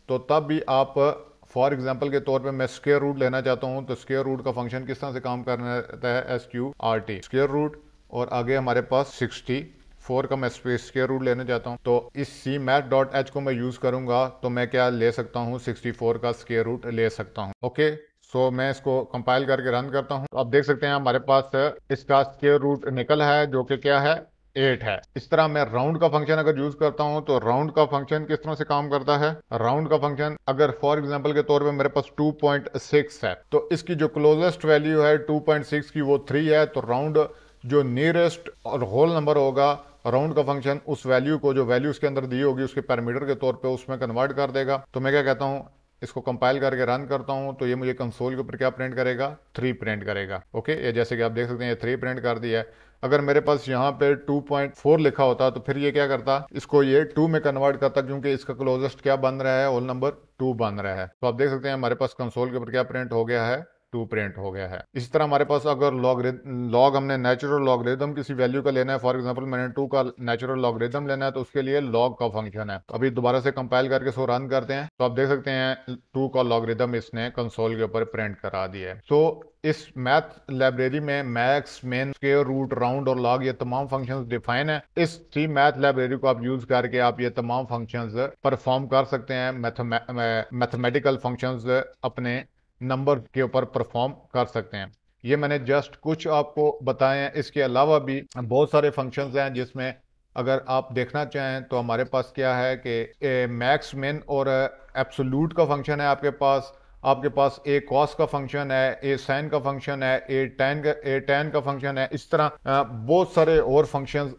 S1: तो तब भी आप, फॉर एग्जाम्पल के तौर पे मैं स्क्वायर रूट लेना चाहता हूं, तो स्क्वायर रूट का फंक्शन किस तरह से काम करना रहता है? SQRT स्क्वायर रूट, और आगे हमारे पास 64 का मैं स्क्वायर रूट लेना चाहता हूं, तो इस cmath.h को मैं यूज करूंगा, तो मैं क्या ले सकता हूं? 64 का स्क्वायर रूट ले सकता हूं। ओके, सो मैं इसको कंपाइल करके रन करता हूं, तो आप देख सकते हैं हमारे पास इसका स्क्वायर रूट निकल है, जो कि क्या है? 8 है। इस तरह मैं राउंड का फंक्शन अगर यूज करता हूं, तो राउंड का फंक्शन किस तरह से काम करता है? राउंड का फंक्शन अगर फॉर एग्जांपल के तौर पे मेरे पास 2.6 है, तो इसकी जो क्लोजेस्ट वैल्यू है 2.6 की वो 3 है, तो राउंड जो नियरेस्ट और होल नंबर होगा, राउंड का फंक्शन उस वैल्यू को, जो वैल्यू उसके अंदर दी होगी उसके पैरामीटर के तौर पे उसमें कन्वर्ट कर देगा। तो मैं क्या कहता हूँ, इसको कंपाइल करके रन करता हूं, तो ये मुझे कंसोल के ऊपर क्या प्रिंट करेगा? 3 प्रिंट करेगा। ओके, ये जैसे कि आप देख सकते हैं ये 3 प्रिंट कर दिया है। अगर मेरे पास यहाँ पे 2.4 लिखा होता, तो फिर ये क्या करता? इसको ये 2 में कन्वर्ट करता, क्योंकि इसका क्लोजेस्ट क्या बन रहा है? होल नंबर 2 बन रहा है। तो आप देख सकते हैं हमारे पास कंसोल के ऊपर क्या प्रिंट हो गया है? 2 प्रिंट हो गया है। इसी तरह हमारे पास अगर लॉग हमने नेचुरल लॉगरिथम किसी वैल्यू का लेना है, फॉर एग्जांपल मैंने 2 का नेचुरल लॉगरिथम लेना है, तो उसके लिए लॉग का फंक्शन है। तो अभी दोबारा से कंपाइल करके इसको रन करते हैं, तो आप देख सकते हैं 2 का लॉगरिथम इसने कंसोल के ऊपर प्रिंट करा दिया है। तो इस मैथ लाइब्रेरी में मैक्स, मिन, स्क्वायर रूट, राउंड और लॉग ये तमाम फंक्शंस डिफाइन है। इस सी मैथ लाइब्रेरी को आप यूज करके आप ये तमाम फंक्शंस परफॉर्म कर सकते हैं, मैथमेटिकल फंक्शंस अपने नंबर के ऊपर परफॉर्म कर सकते हैं। ये मैंने जस्ट कुछ आपको बताए हैं, इसके अलावा भी बहुत सारे फंक्शंस हैं जिसमें अगर आप देखना चाहें तो हमारे पास क्या है कि मैक्स, मिन और एब्सोल्यूट का फंक्शन है आपके पास ए कॉस का फंक्शन है, ए साइन का फंक्शन है, ए टैन का फंक्शन है। इस तरह बहुत सारे और फंक्शंस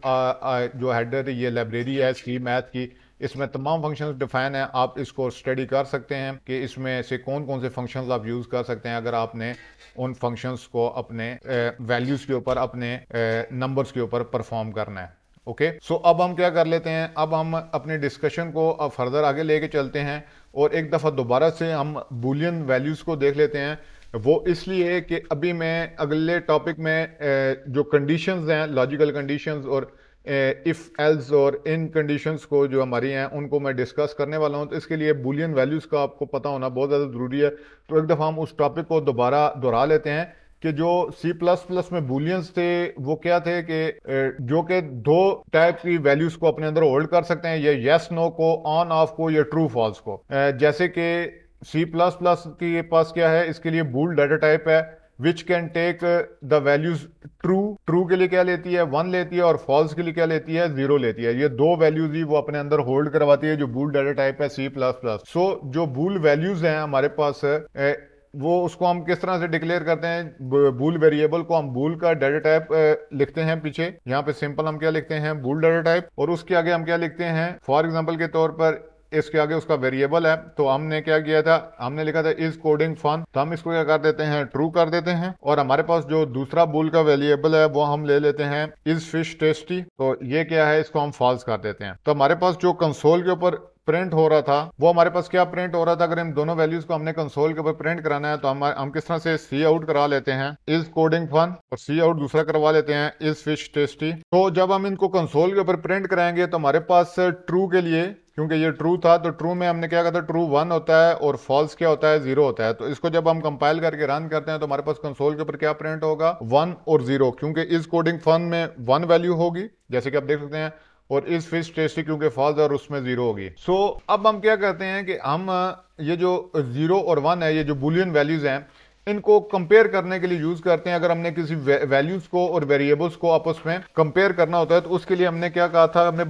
S1: जो हेडर ये लाइब्रेरी है सी मैथ की, इसमें तमाम फंक्शंस डिफाइन है। आप इसको स्टडी कर सकते हैं कि इसमें से कौन कौन से फंक्शंस आप यूज कर सकते हैं अगर आपने उन फंक्शंस को अपने वैल्यूज के ऊपर, अपने नंबर्स के ऊपर परफॉर्म करना है। ओके, सो अब हम क्या कर लेते हैं, अब हम अपने डिस्कशन को अब फर्दर आगे लेके चलते हैं और एक दफ़ा दोबारा से हम बूलियन वैल्यूज़ को देख लेते हैं। वो इसलिए कि अभी मैं अगले टॉपिक में जो कंडीशंस हैं, लॉजिकल कंडीशंस और इफ़ एल्स और इन कंडीशंस को जो हमारी हैं उनको मैं डिस्कस करने वाला हूं, तो इसके लिए बूलियन वैल्यूज़ का आपको पता होना बहुत ज़्यादा ज़रूरी है। तो एक दफ़ा हम उस टॉपिक को दोबारा दोहरा लेते हैं कि जो C++ में बूलियंस थे वो क्या थे कि जो कि दो टाइप की वैल्यूज को अपने अंदर होल्ड कर सकते हैं, ये यस नो को, ऑन ऑफ को, या ट्रू फॉल्स को। जैसे कि C++ के पास क्या है, इसके लिए बूल डाटा टाइप है which can take the values true. True के लिए क्या लेती है? 1 लेती है, और फॉल्स के लिए क्या लेती है? 0 लेती है। ये दो वैल्यूज ही वो अपने अंदर होल्ड करवाती है जो बूल डाटा टाइप है C++। सो जो बूल वैल्यूज हैं हमारे पास वो उसको हम किस तरह से डिक्लेयर करते हैं? बूल वेरिएबल को हम बूल का डाटा टाइप लिखते हैं पीछे, यहाँ पे सिंपल हम क्या लिखते हैं? बूल डाटा टाइप। और उसके आगे हम क्या लिखते हैं? फॉर एग्जांपल के तौर पर इसके आगे उसका वेरिएबल है, तो हमने क्या किया था, हमने लिखा था इज कोडिंग फन, तो हम इसको क्या कर देते हैं, ट्रू कर देते हैं। और हमारे पास जो दूसरा बूल का वेरिएबल है वो हम ले लेते हैं इज फिश टेस्टी, तो ये क्या है, इसको हम फॉल्स कर देते हैं। तो हमारे पास जो कंसोल के ऊपर प्रिंट हो रहा था वो हमारे पास क्या प्रिंट हो रहा था, अगर इन दोनों वैल्यूज को हमने कंसोल के ऊपर प्रिंट कराना है तो हम किस तरह से सी आउट करा लेते हैं इज कोडिंग फन, और सी आउट दूसरा करवा लेते हैं इज फिश टेस्टी। तो जब हम इनको कंसोल के ऊपर प्रिंट कराएंगे तो हमारे पास ट्रू के लिए, क्योंकि ये ट्रू था तो ट्रू में हमने क्या कहा था, ट्रू 1 होता है और फॉल्स क्या होता है, 0 होता है। तो इसको जब हम कंपाइल करके रन करते हैं तो हमारे पास कंसोल के ऊपर क्या प्रिंट होगा, 1 और 0, क्योंकि इज कोडिंग फन में 1 वैल्यू होगी जैसे कि आप देख सकते हैं, और इस फिश टेस्टी क्योंकि फॉल्स और उसमें 0 होगी। सो अब हम क्या करते हैं कि हम ये जो 0 और 1 है, ये जो बुलियन वैल्यूज हैं, इनको कंपेयर करने के लिए यूज करते हैं। अगर हमने किसी वैल्यूज को और वेरिएबल्स को आपस में कंपेयर करना होता है तो उसके लिए हमने क्या कहा था, हमने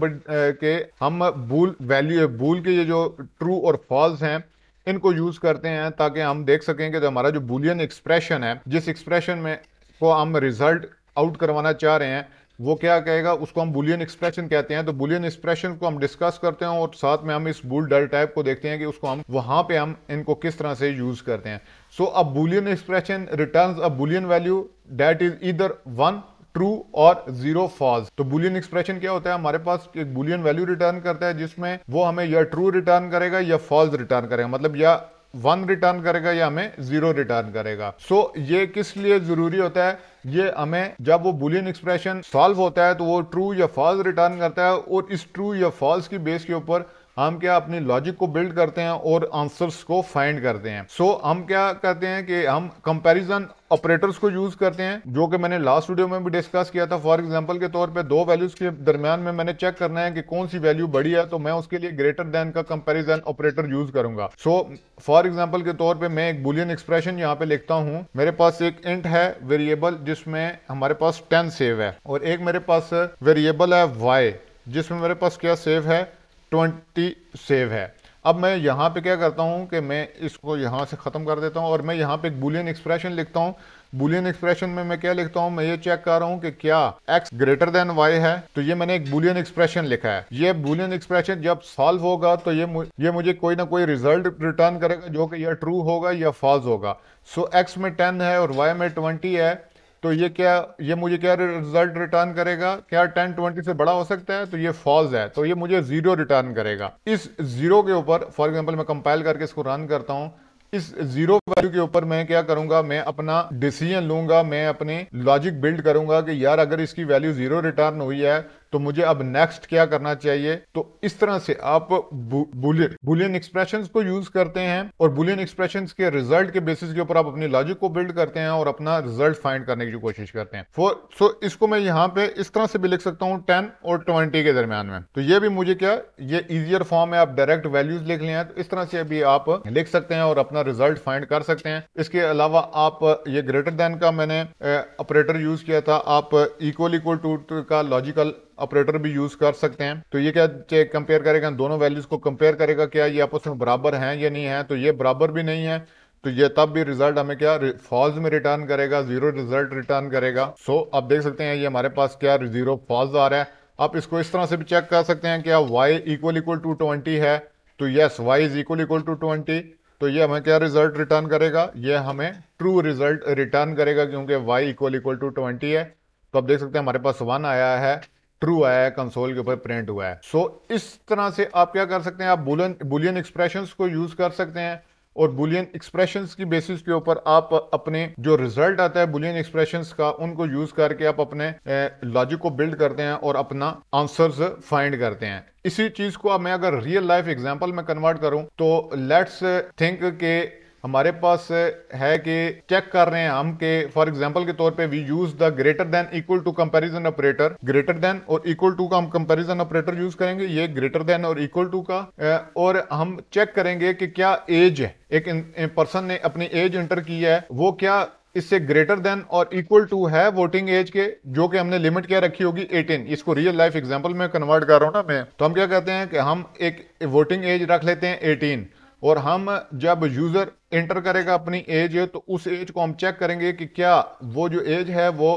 S1: कि हम बूल के ये जो ट्रू और फॉल्स हैं इनको यूज करते हैं ताकि हम देख सकें कि जो हमारा जो बुलियन एक्सप्रेशन है, जिस एक्सप्रेशन में को हम रिजल्ट आउट करवाना चाह रहे हैं वो क्या कहेगा, उसको हम बुलियन एक्सप्रेशन कहते हैं। तो बुलियन एक्सप्रेशन को हम डिस्कस करते हैं और साथ में हम इस बूल डल टाइप को देखते हैं कि उसको हम वहां पे हम इनको किस तरह से यूज करते हैं। So a Boolean expression returns a Boolean value that is either 1 true और 0 फॉल्स। तो बुलियन एक्सप्रेशन क्या होता है, हमारे पास एक बुलियन वैल्यू रिटर्न करता है जिसमें वो हमें या ट्रू रिटर्न करेगा या फॉल्स रिटर्न करेगा, मतलब या 1 रिटर्न करेगा या हमें 0 रिटर्न करेगा। सो ये किस लिए जरूरी होता है, ये हमें जब वो बुलियन एक्सप्रेशन सॉल्व होता है तो वो ट्रू या फॉल्स रिटर्न करता है, और इस ट्रू या फॉल्स की बेस के ऊपर हम क्या अपनी लॉजिक को बिल्ड करते हैं और आंसर्स को फाइंड करते हैं। सो हम क्या करते हैं कि हम कंपैरिजन ऑपरेटर्स को यूज करते हैं, जो कि मैंने लास्ट वीडियो में भी डिस्कस किया था। फॉर एग्जांपल के तौर पे दो वैल्यूज के दरमियान में मैंने चेक करना है कि कौन सी वैल्यू बड़ी है, तो मैं उसके लिए ग्रेटर देन का कंपैरिजन ऑपरेटर यूज करूंगा। सो फॉर एग्जांपल के तौर पे मैं एक बुलियन एक्सप्रेशन यहाँ पे लिखता हूँ। मेरे पास एक इंट है वेरिएबल जिसमें हमारे पास 10 सेव है, और एक मेरे पास वेरिएबल है y जिसमें मेरे पास क्या सेव है, 20 सेव है। अब मैं यहाँ पे क्या करता हूँ कि मैं इसको यहाँ से ख़त्म कर देता हूँ और मैं यहाँ पे एक बुलियन एक्सप्रेशन लिखता हूँ। बुलियन एक्सप्रेशन में मैं क्या लिखता हूँ, मैं ये चेक कर रहा हूँ कि क्या x ग्रेटर देन y है। तो ये मैंने एक बुलियन एक्सप्रेशन लिखा है। ये बुलियन एक्सप्रेशन जब सॉल्व होगा तो ये मुझे कोई ना कोई रिजल्ट रिटर्न करेगा जो कि या ट्रू होगा या फॉल्स होगा। सो x में 10 है और y में 20 है, तो ये मुझे क्या रिजल्ट रिटर्न करेगा, क्या 10 20 से बड़ा हो सकता है, तो ये फॉल्स है, तो ये मुझे 0 रिटर्न करेगा। इस 0 के ऊपर फॉर एग्जांपल मैं कंपाइल करके इसको रन करता हूं, इस 0 वैल्यू के ऊपर मैं क्या करूंगा, मैं अपना डिसीजन लूंगा, मैं अपनी लॉजिक बिल्ड करूंगा कि यार अगर इसकी वैल्यू 0 रिटर्न हुई है तो मुझे अब नेक्स्ट क्या करना चाहिए। तो इस तरह से आप बुलियन एक्सप्रेशंस को यूज करते हैं और बुलियन एक्सप्रेशंस के रिजल्ट के बेसिस के ऊपर आप अपनी लॉजिक को बिल्ड करते हैं और अपना रिजल्ट फाइंड करने की कोशिश करते हैं। सो इसको मैं यहाँ पे इस तरह से भी लिख सकता हूँ 10 और 20 के दरमियान में। तो ये भी मुझे क्या, ये इजियर फॉर्म है, आप डायरेक्ट वैल्यूज लिख लें, तो इस तरह से भी आप लिख सकते हैं और अपना रिजल्ट फाइंड कर सकते हैं। इसके अलावा आप ये ग्रेटर देन का मैंने ऑपरेटर यूज किया था, आप इक्वल टू का लॉजिकल ऑपरेटर भी यूज कर सकते हैं। तो ये क्या कंपेयर करेगा, दोनों वैल्यूज को कंपेयर करेगा क्या ये आपस में बराबर हैं या नहीं है। तो ये बराबर भी नहीं है तो ये तब भी रिजल्ट हमें क्या फॉल्स में रिटर्न करेगा, 0 रिजल्ट रिटर्न करेगा। सो आप देख सकते हैं ये हमारे पास क्या 0 फॉल्स आ रहा है। आप इसको इस तरह से भी चेक कर सकते हैं, क्या y इक्वल टू 20 है, तो yes y is equal to 20, तो ये हमें क्या रिजल्ट रिटर्न करेगा, ये हमें ट्रू रिजल्ट रिटर्न करेगा क्योंकि y इक्वल टू 20 है। तो आप देख सकते हैं हमारे पास 1 आया है, ट्रू आया है, कंसोल के ऊपर प्रिंट हुआ है। सो इस तरह से आप क्या कर सकते हैं, आप बुलियन एक्सप्रेशंस को यूज कर सकते हैं और बुलियन एक्सप्रेशंस की बेसिस के ऊपर आप अपने जो रिजल्ट आता है बुलियन एक्सप्रेशंस का, उनको यूज करके आप अपने लॉजिक को बिल्ड करते हैं और अपना आंसर्स फाइंड करते हैं। इसी चीज को अब मैं अगर रियल लाइफ एग्जांपल में कन्वर्ट करूं तो लेट्स थिंक के हमारे पास है कि चेक कर रहे हैं हम के फॉर एग्जांपल के तौर पे we use the greater than equal to comparison operator. Greater than और इक्वल टू का हम कंपैरिजन ऑपरेटर यूज करेंगे, ये ग्रेटर देन और इक्वल टू का, और हम चेक करेंगे कि क्या एज है, एक पर्सन ने अपनी एज एंटर की है, वो क्या इससे ग्रेटर देन और इक्वल टू है वोटिंग एज के, जो कि हमने लिमिट क्या रखी होगी 18। इसको रियल लाइफ एग्जांपल में कन्वर्ट कर रहा हूं ना मैं, तो हम क्या कहते हैं कि हम एक वोटिंग एज रख लेते हैं 18, और हम जब यूजर एंटर करेगा अपनी एज तो उस एज को हम चेक करेंगे कि क्या वो जो एज है वो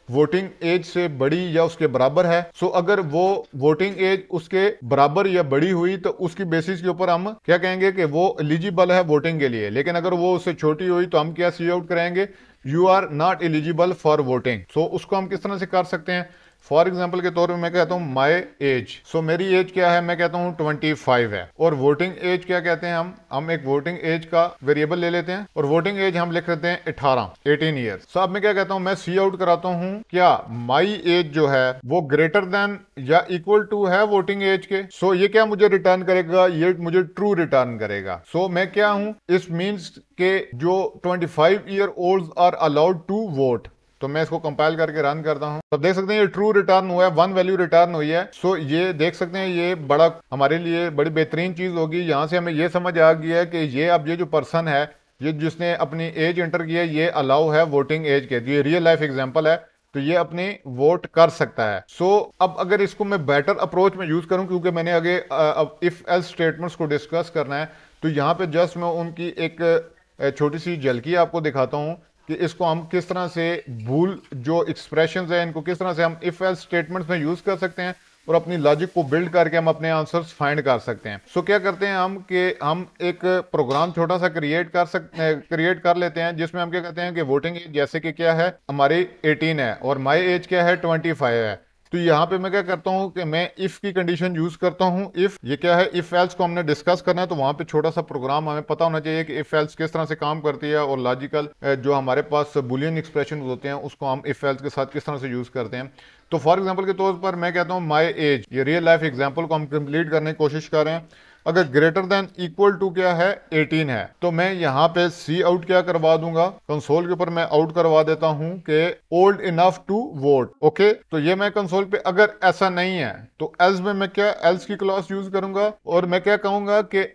S1: वोटिंग एज से बड़ी या उसके बराबर है। सो अगर वो वोटिंग एज उसके बराबर या बड़ी हुई तो उसकी बेसिस के ऊपर हम क्या कहेंगे कि वो एलिजिबल है वोटिंग के लिए। लेकिन अगर वो उससे छोटी हुई तो हम क्या सी आउट करेंगे, you are not eligible for voting. So उसको हम किस तरह से कर सकते हैं, फॉर एग्जाम्पल के तौर पे मैं कहता हूं माई एज। सो मेरी एज क्या है, मैं कहता हूं 25 है। और वोटिंग एज क्या कहते हैं, हम एक वोटिंग एज का वेरिएबल ले लेते हैं और वोटिंग एज हम लिख लेते हैं 18 ईयर्स। सो अब मैं क्या कहता हूं, मैं सी आउट कराता हूं क्या माई एज जो है वो ग्रेटर देन या इक्वल टू है वोटिंग एज के। सो ये क्या मुझे रिटर्न करेगा, ये मुझे ट्रू रिटर्न करेगा। सो मैं क्या हूं, इस मीन्स के जो 25 year old are allowed to vote. तो मैं इसको कंपाइल करके रन करता हूं, तो देख सकते हैं ये ट्रू रिटर्न हुआ है, 1 वैल्यू रिटर्न हुई है। सो ये देख सकते हैं ये बड़ा हमारे लिए बड़ी बेहतरीन चीज होगी। यहां से हमें ये समझ आ गया है कि ये अब ये जो पर्सन है, ये जिसने अपनी एज एंटर की है, ये अलाउ है वोटिंग एज के। ये रियल लाइफ एग्जाम्पल है, तो ये अपनी वोट कर सकता है। सो अब अगर इसको मैं बेटर अप्रोच में यूज करूं, क्योंकि मैंने आगे अब इफ एल्स स्टेटमेंट्स को डिस्कस करना है, तो यहाँ पे जस्ट मैं उनकी एक छोटी सी झलकी आपको दिखाता हूं कि इसको हम किस तरह से बूल जो एक्सप्रेशंस है इनको किस तरह से हम इफ एल्स स्टेटमेंट्स में यूज कर सकते हैं और अपनी लॉजिक को बिल्ड करके हम अपने आंसर्स फाइंड कर सकते हैं। सो क्या करते हैं हम कि हम एक प्रोग्राम छोटा सा क्रिएट कर लेते हैं, जिसमें हम क्या कहते हैं कि वोटिंग एज जैसे कि क्या है हमारी 18 है और माई एज क्या है 25 है। तो यहाँ पे मैं क्या करता हूँ कि मैं इफ की कंडीशन यूज करता हूँ। इफ ये क्या है, इफ एल्स को हमने डिस्कस करना है, तो वहां पे छोटा सा प्रोग्राम हमें पता होना चाहिए कि इफ एल्स किस तरह से काम करती है और लॉजिकल जो हमारे पास बुलियन एक्सप्रेशन होते हैं उसको हम इफ एल्स के साथ किस तरह से यूज करते हैं। तो फॉर एग्जाम्पल के तौर पर मैं कहता हूँ माई एज, ये रियल लाइफ एग्जाम्पल को हम कंप्लीट करने की कोशिश कर रहे हैं। अगर ग्रेटर देन इक्वल टू क्या है 18 है, तो मैं यहाँ पे सी आउट क्या करवा दूंगा, कंसोल के ऊपर मैं आउट करवा देता हूं कि old enough to vote. Okay, तो ये मैं कंसोल पे, अगर ऐसा नहीं है तो एल्स में मैं क्या एल्स की क्लॉज यूज करूंगा और मैं क्या कहूंगा कि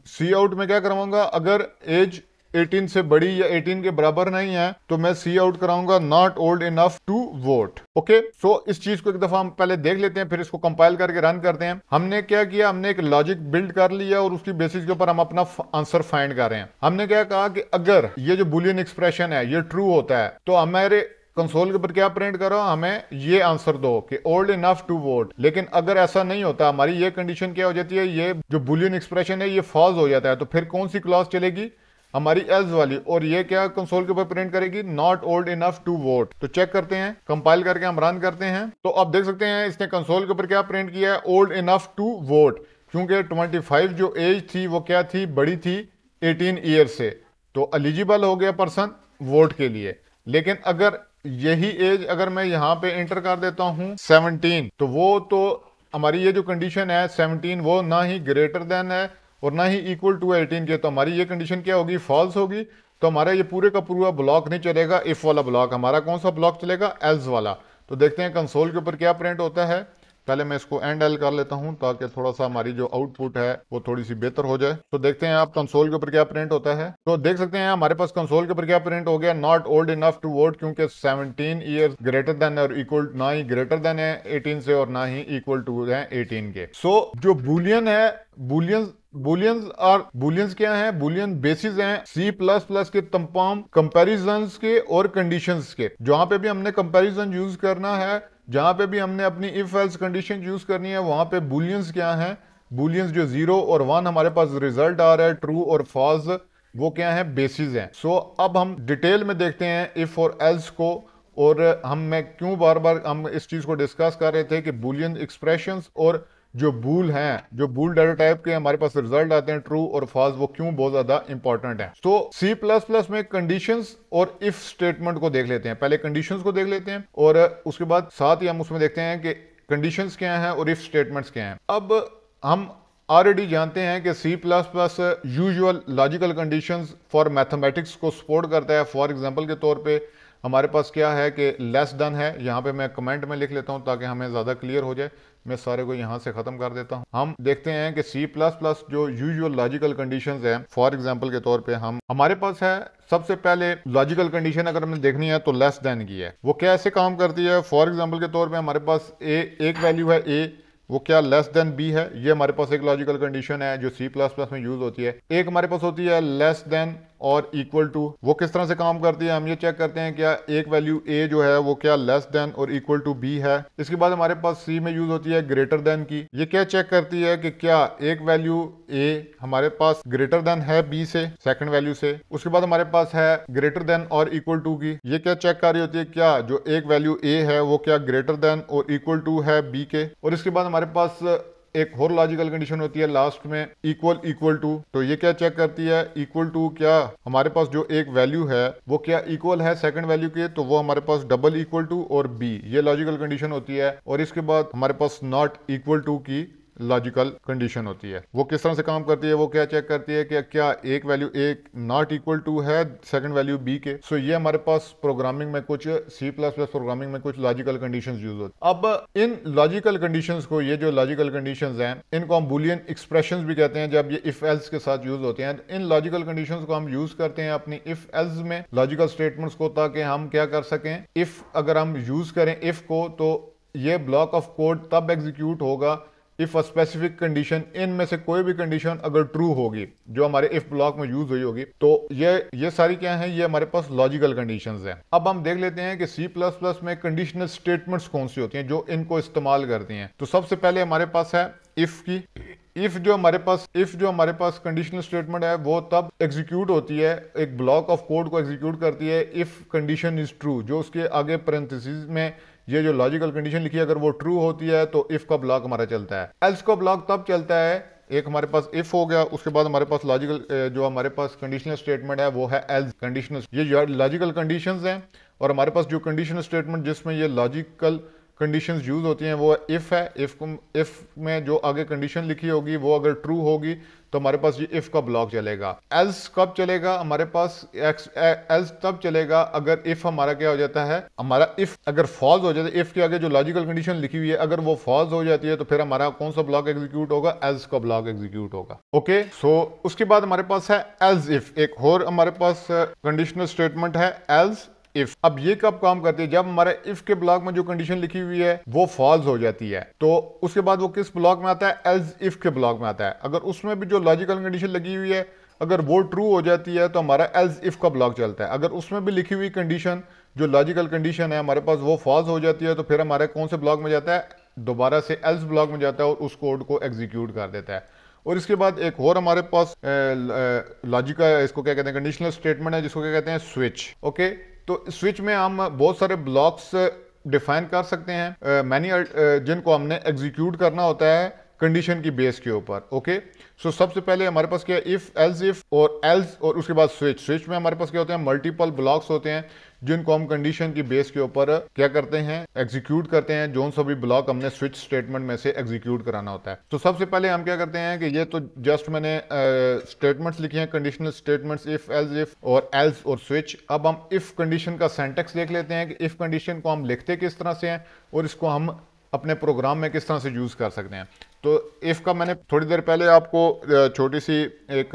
S1: सी आउट में क्या करवाऊंगा, अगर एज 18 से बड़ी या 18 के बराबर नहीं है तो मैं सी आउट कराऊंगा not old enough to vote. Okay, so इस चीज को एक दफा हम पहले देख लेते हैं, फिर इसको कंपाइल करके रन करते हैं। हमने क्या किया, हमने एक लॉजिक बिल्ड कर लिया और उसकी बेसिस के ऊपर हम अपना आंसर फाइंड कर रहे हैं। हमने क्या कहा कि अगर ये जो बुलियन एक्सप्रेशन है ये ट्रू होता है तो हमारे कंसोल के ऊपर क्या प्रिंट करो, हमें ये आंसर दो कि ओल्ड इनफ टू वोट। लेकिन अगर ऐसा नहीं होता, हमारी ये कंडीशन क्या हो जाती है, ये जो बुलियन एक्सप्रेशन है ये फॉल्स हो जाता है, तो फिर कौन सी क्लॉज चलेगी, हमारी एल्स वाली, और ये क्या कंसोल के ऊपर प्रिंट करेगी not old enough to vote. तो चेक करते हैं, कंपाइल करके हम रन करते हैं, तो आप देख सकते हैं इसने कंसोल के ऊपर क्या प्रिंट किया है, ओल्ड इनफ टू वोट। क्योंकि 25 जो एज थी वो क्या थी, बड़ी थी 18 ईयर से, तो एलिजिबल हो गया पर्सन वोट के लिए। लेकिन अगर यही एज अगर मैं यहाँ पे एंटर कर देता हूँ 17, तो वो तो हमारी ये जो कंडीशन है 17 वो ना ही ग्रेटर देन है और ना ही इक्वल टू 18 के, तो हमारी ये कंडीशन क्या होगी, फॉल्स होगी। तो हमारा ये पूरे का पूरा ब्लॉक नहीं चलेगा इफ वाला ब्लॉक, हमारा कौन सा ब्लॉक चलेगा, एल्स वाला। तो देखते हैं कंसोल के ऊपर क्या प्रिंट होता है। पहले मैं इसको एंड एल कर लेता हूं ताकि थोड़ा सा हमारी जो आउटपुट है वो थोड़ी सी बेहतर हो जाए। तो देखते हैं आप कंसोल के ऊपर क्या प्रिंट होता है। तो देख सकते हैं हमारे पास कंसोल के ऊपर क्या प्रिंट हो गया, not old enough to vote, क्योंकि 17 ईयर्स ग्रेटर देन और इक्वल, ना ही ग्रेटर देन है 18 से और ना ही इक्वल टू है 18 के। सो जो बुलियन है, बुलियंस क्या है, बुलियन बेसिस हैं सी प्लस प्लस के तमाम कंपैरिजंस के और कंडीशंस के। जहां पे भी हमने कंपैरिजन यूज करना है, जहां पे भी हमने अपनी इफ एल्स कंडीशन यूज करनी है, वहां पे बुलियंस क्या हैं, बुलियंस जो 0 और 1 हमारे पास रिजल्ट आ रहा है ट्रू और फॉल्स, वो क्या है, बेसिस हैं। सो अब हम डिटेल में देखते हैं इफ और एल्स को, और मैं क्यों बार बार हम इस चीज को डिस्कस कर रहे थे कि बुलियन एक्सप्रेशंस और जो बूल हैं, जो बूल डाटा टाइप के हमारे पास रिजल्ट आते हैं ट्रू और फॉल्स, वो क्यों बहुत ज्यादा इंपॉर्टेंट है। तो सी प्लस प्लस में कंडीशंस और इफ स्टेटमेंट को देख लेते हैं। पहले कंडीशंस को देख लेते हैं और उसके बाद साथ ही हम उसमें देखते हैं कि कंडीशंस क्या हैं और इफ स्टेटमेंट्स क्या हैं। अब हम ऑलरेडी जानते हैं कि C plus plus usual logical conditions for mathematics को सपोर्ट करता है। फॉर एग्जांपल के तौर पे हमारे पास क्या है कि लेस देन है, यहाँ पे मैं कमेंट में लिख लेता हूँ ताकि हमें ज़्यादा क्लियर हो जाए। मैं सारे को यहाँ से ख़त्म कर देता हूँ। हम देखते हैं कि सी प्लस प्लस जो यूजुअल लॉजिकल कंडीशंस हैं, फॉर एग्जांपल के तौर पे हमारे पास है सबसे पहले लॉजिकल कंडीशन अगर हमें देखनी है तो लेस देन की है। वो कैसे काम करती है, फॉर एग्जाम्पल के तौर पर हमारे पास एक वैल्यू है ए, वो क्या लेस देन बी है। ये हमारे पास एक लॉजिकल कंडीशन है जो सी प्लस प्लस में यूज होती है। एक हमारे पास होती है लेस देन और इक्वल टू, वो किस तरह से काम करती है, हम ये चेक करते हैं क्या एक वैल्यू a जो है वो क्या लेस देन और इक्वल टू b है। इसके बाद हमारे पास c में यूज होती है ग्रेटर देन की। ये क्या चेक करती है कि क्या एक वैल्यू a हमारे पास ग्रेटर देन है b से, सेकंड वैल्यू से। उसके बाद हमारे पास है ग्रेटर देन और इक्वल टू की। ये क्या चेक कर रही होती है क्या जो एक वैल्यू a है वो क्या ग्रेटर देन और इक्वल टू है b के। और इसके बाद हमारे पास एक और लॉजिकल कंडीशन होती है लास्ट में, इक्वल इक्वल टू। तो ये क्या चेक करती है, इक्वल टू क्या हमारे पास जो एक वैल्यू है वो क्या इक्वल है सेकंड वैल्यू के, तो वो हमारे पास डबल इक्वल टू और बी, ये लॉजिकल कंडीशन होती है। और इसके बाद हमारे पास नॉट इक्वल टू की लॉजिकल कंडीशन होती है। वो किस तरह से काम करती है, वो क्या चेक करती है कि क्या एक वैल्यू एक नॉट इक्वल टू है सेकंड वैल्यू बी के। सो ये हमारे पास प्रोग्रामिंग में कुछ सी प्लस प्लस प्रोग्रामिंग में कुछ लॉजिकल कंडीशंस यूज होती है। अब इन लॉजिकल कंडीशंस को, ये जो लॉजिकल कंडीशंस हैं इनको हम बुलियन एक्सप्रेशंस भी कहते हैं जब ये इफ एल्स के साथ यूज होते हैं। इन लॉजिकल कंडीशंस को हम यूज करते हैं अपनी इफ एल्स में लॉजिकल स्टेटमेंट्स को, ताकि हम क्या कर सकें, इफ अगर हम यूज करें इफ को तो ये ब्लॉक ऑफ कोड तब एग्जीक्यूट होगा इफ अ स्पेसिफिक कंडीशन, इनमें से कोई भी कंडीशन अगर ट्रू होगी जो हमारे इफ ब्लॉक में यूज हुई होगी। तो ये सारी क्या है, ये हमारे पास लॉजिकल कंडीशंस हैं। अब हम देख लेते हैं कि सी प्लस प्लस में कंडीशनल स्टेटमेंट्स कौन सी होती हैं जो इनको इस्तेमाल करती हैं। तो सबसे पहले हमारे पास है इफ की। इफ जो हमारे पास कंडीशनल स्टेटमेंट है वो तब एग्जीक्यूट होती है, एक ब्लॉक ऑफ कोड को एग्जीक्यूट करती है इफ कंडीशन इज ट्रू, जो उसके आगे पैरेंथेसिस में ये जो लॉजिकल कंडीशन लिखी है अगर वो ट्रू होती है तो इफ का ब्लॉक हमारा चलता है। एल्स का ब्लॉक तब चलता है, एक हमारे पास इफ हो गया, उसके बाद हमारे पास लॉजिकल जो हमारे पास कंडीशनल स्टेटमेंट है वो है एल्स कंडीशनल। ये लॉजिकल कंडीशंस हैं और हमारे पास जो कंडीशनल स्टेटमेंट जिसमें ये लॉजिकल कंडीशंस यूज होती हैं वो इफ है। इफ में जो आगे कंडीशन लिखी होगी वो अगर ट्रू होगी तो हमारे पास ये इफ का ब्लॉक चलेगा। एल्स कब चलेगा हमारे पास, एल्स तब चलेगा अगर इफ हमारा क्या हो जाता है, हमारा इफ अगर फॉल्स हो जाता है, इफ के आगे जो लॉजिकल कंडीशन लिखी हुई है अगर वो फॉल्स हो जाती है तो फिर हमारा कौन सा ब्लॉक एग्जीक्यूट होगा, एल्स का ब्लॉक एग्जीक्यूट होगा। ओके, सो उसके बाद हमारे पास है एल्स इफ, एक और हमारे पास कंडीशनल स्टेटमेंट है एल्स इफ। अब ये कब काम करती है, जब हमारे इफ के ब्लॉक में जो कंडीशन लिखी हुई है वो फॉल्स हो जाती है तो उसके बाद वो किस ब्लॉक में आता है, एल्स इफ के ब्लॉक में आता है। अगर उसमें भी जो लॉजिकल कंडीशन लगी हुई है अगर वो ट्रू हो जाती है तो हमारा एल्स इफ का ब्लॉक चलता है। अगर उसमें भी लिखी हुई कंडीशन जो लॉजिकल कंडीशन है हमारे पास वो फॉल्स हो जाती है तो फिर हमारे कौन से ब्लॉक में जाता है, दोबारा से एल्स ब्लॉक में जाता है और उस कोड को एग्जीक्यूट कर देता है। और इसके बाद एक और हमारे पास लॉजिकल, इसको क्या कहते हैं, कंडीशनल स्टेटमेंट है जिसको क्या कहते हैं स्विच। ओके, तो स्विच में हम बहुत सारे ब्लॉक्स डिफाइन कर सकते हैं मैनी जिनको हमने एग्जीक्यूट करना होता है कंडीशन की बेस के ऊपर। ओके, सो सबसे पहले हमारे पास क्या है, इफ और एल्स और उसके बाद स्विच। स्विच में हमारे पास क्या होते हैं, मल्टीपल ब्लॉक्स होते हैं जिनको हम कंडीशन की बेस के ऊपर क्या करते हैं, एग्जीक्यूट करते हैं, जो सा भी ब्लॉक हमने स्विच स्टेटमेंट में से एग्जीक्यूट कराना होता है। तो सबसे पहले हम क्या करते हैं कि ये तो जस्ट मैंने स्टेटमेंट्स लिखे हैं, कंडीशनल स्टेटमेंट्स इफ और एल्स और स्विच। अब हम इफ कंडीशन का सिंटैक्स देख लेते हैं कि इफ कंडीशन को हम लिखते किस तरह से हैं और इसको हम अपने प्रोग्राम में किस तरह से यूज कर सकते हैं। तो इफ का मैंने थोड़ी देर पहले आपको छोटी सी एक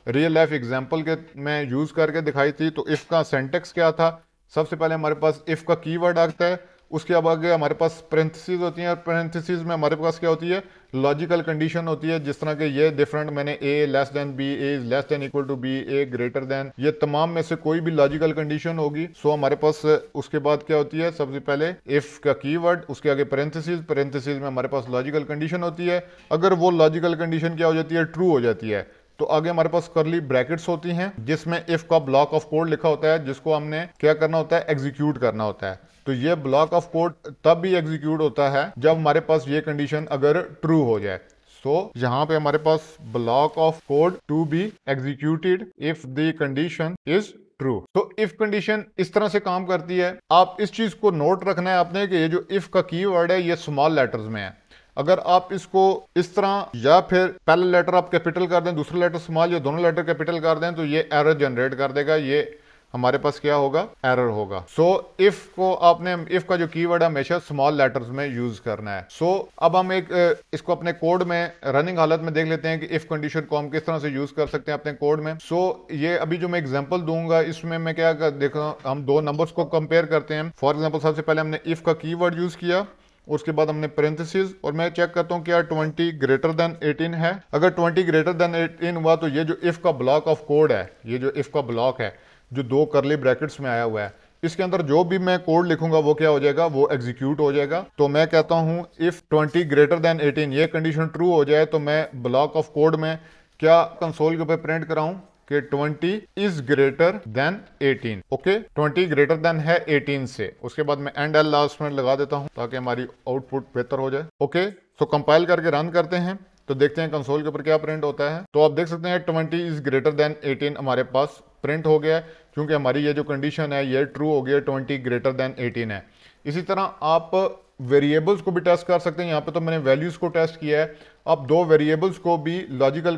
S1: रियल लाइफ एग्जांपल के मैं यूज करके दिखाई थी। तो इफ का सिंटैक्स क्या था, सबसे पहले हमारे पास इफ का कीवर्ड आता है, उसके आगे हमारे पास पैरेंथेसिस होती हैं और पैरेंथेसिस में हमारे पास क्या होती है, लॉजिकल कंडीशन होती है। जिस तरह के ये डिफरेंट मैंने A less than B, A is less than equal to B, A greater than, ये तमाम में से कोई भी लॉजिकल कंडीशन होगी। सो हमारे पास उसके बाद क्या होती है, सबसे पहले इफ का कीवर्ड, उसके आगे पैरेंथेसिस में हमारे पास लॉजिकल कंडीशन होती है। अगर वो लॉजिकल कंडीशन क्या हो जाती है, ट्रू हो जाती है, तो आगे हमारे पास करली ब्रैकेट्स होती हैं जिसमें इफ का ब्लॉक ऑफ कोड लिखा होता है जिसको हमने क्या करना होता है, एग्जीक्यूट करना होता है। तो ये ब्लॉक ऑफ कोड तब भी एग्जीक्यूट होता है जब हमारे पास ये कंडीशन अगर ट्रू हो जाए। सो यहाँ पे हमारे पास block of code to be executed if the condition is true. तो इफ कंडीशन इस तरह से काम करती है। आप इस चीज को नोट रखना है आपने कि ये जो इफ का कीवर्ड है ये स्मॉल लेटर्स में है। अगर आप इसको इस तरह या फिर पहला लेटर आप कैपिटल कर दें, दूसरा लेटर स्मॉल, या दोनों लेटर कैपिटल कर दें, तो ये एरर जनरेट कर देगा, ये हमारे पास क्या होगा, एरर होगा। सो इफ को आपने, इफ का जो कीवर्ड है हमेशा स्मॉल लेटर्स में यूज करना है। सो अब हम एक इसको अपने कोड में रनिंग हालत में देख लेते हैं कि इफ कंडीशन को हम किस तरह से यूज कर सकते हैं अपने कोड में। सो ये अभी जो मैं एग्जांपल दूंगा इसमें मैं क्या देखा, हम दो नंबर्स को कंपेयर करते हैं। फॉर एग्जांपल सबसे पहले हमने इफ का कीवर्ड यूज किया उसके बाद हमने पेरेंथेसिस, और मैं चेक करता हूँ क्या 20 ग्रेटर देन 18 है। अगर 20 ग्रेटर देन 18 हुआ तो ये जो इफ का ब्लॉक ऑफ कोड है, ये जो इफ का ब्लॉक है जो दो करली ब्रैकेट्स में आया हुआ है, इसके अंदर जो भी मैं कोड लिखूंगा वो क्या हो जाएगा, वो एग्जीक्यूट हो जाएगा। तो मैं कहता हूं इफ 20 ग्रेटर देन 18 ये कंडीशन ट्रू हो जाए तो मैं ब्लॉक ऑफ कोड में क्या कंसोल के ऊपर प्रिंट कराऊं कि 20 is greater than 18। Okay, 20 greater than है 18 से। उसके बाद मैं एंड एल लास्ट में लगा देता हूं ताकि हमारी आउटपुट बेहतर हो जाए। ओके, सो कंपाइल करके रन करते हैं तो देखते हैं कंसोल के ऊपर क्या प्रिंट होता है। तो आप देख सकते हैं 20 इज ग्रेटर देन 18 हमारे पास प्रिंट हो गया है, क्योंकि हमारी ये जो कंडीशन है ये ट्रू हो गया, 20 ग्रेटर देन 18 है। इसी तरह आप वेरिएबल्स को भी टेस्ट कर सकते हैं। यहाँ पे तो मैंने वैल्यूज को टेस्ट किया है, आप दो वेरिएबल्स को भी लॉजिकल,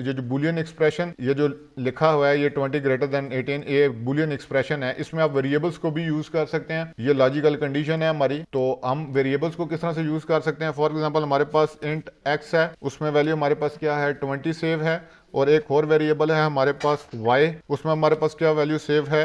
S1: ये जो बुलियन एक्सप्रेशन ये जो लिखा हुआ है ये 20 ग्रेटर देन 18 ये बुलियन एक्सप्रेशन है, इसमें आप वेरिएबल्स को भी यूज कर सकते हैं। ये लॉजिकल कंडीशन है हमारी, तो हम वेरिएबल्स को किस तरह से यूज कर सकते हैं। फॉर एग्जांपल हमारे पास इंट एक्स है, उसमें वैल्यू हमारे पास क्या है 20 सेव है, और एक और वेरिएबल है हमारे पास वाई, उसमें हमारे पास क्या वैल्यू सेव है,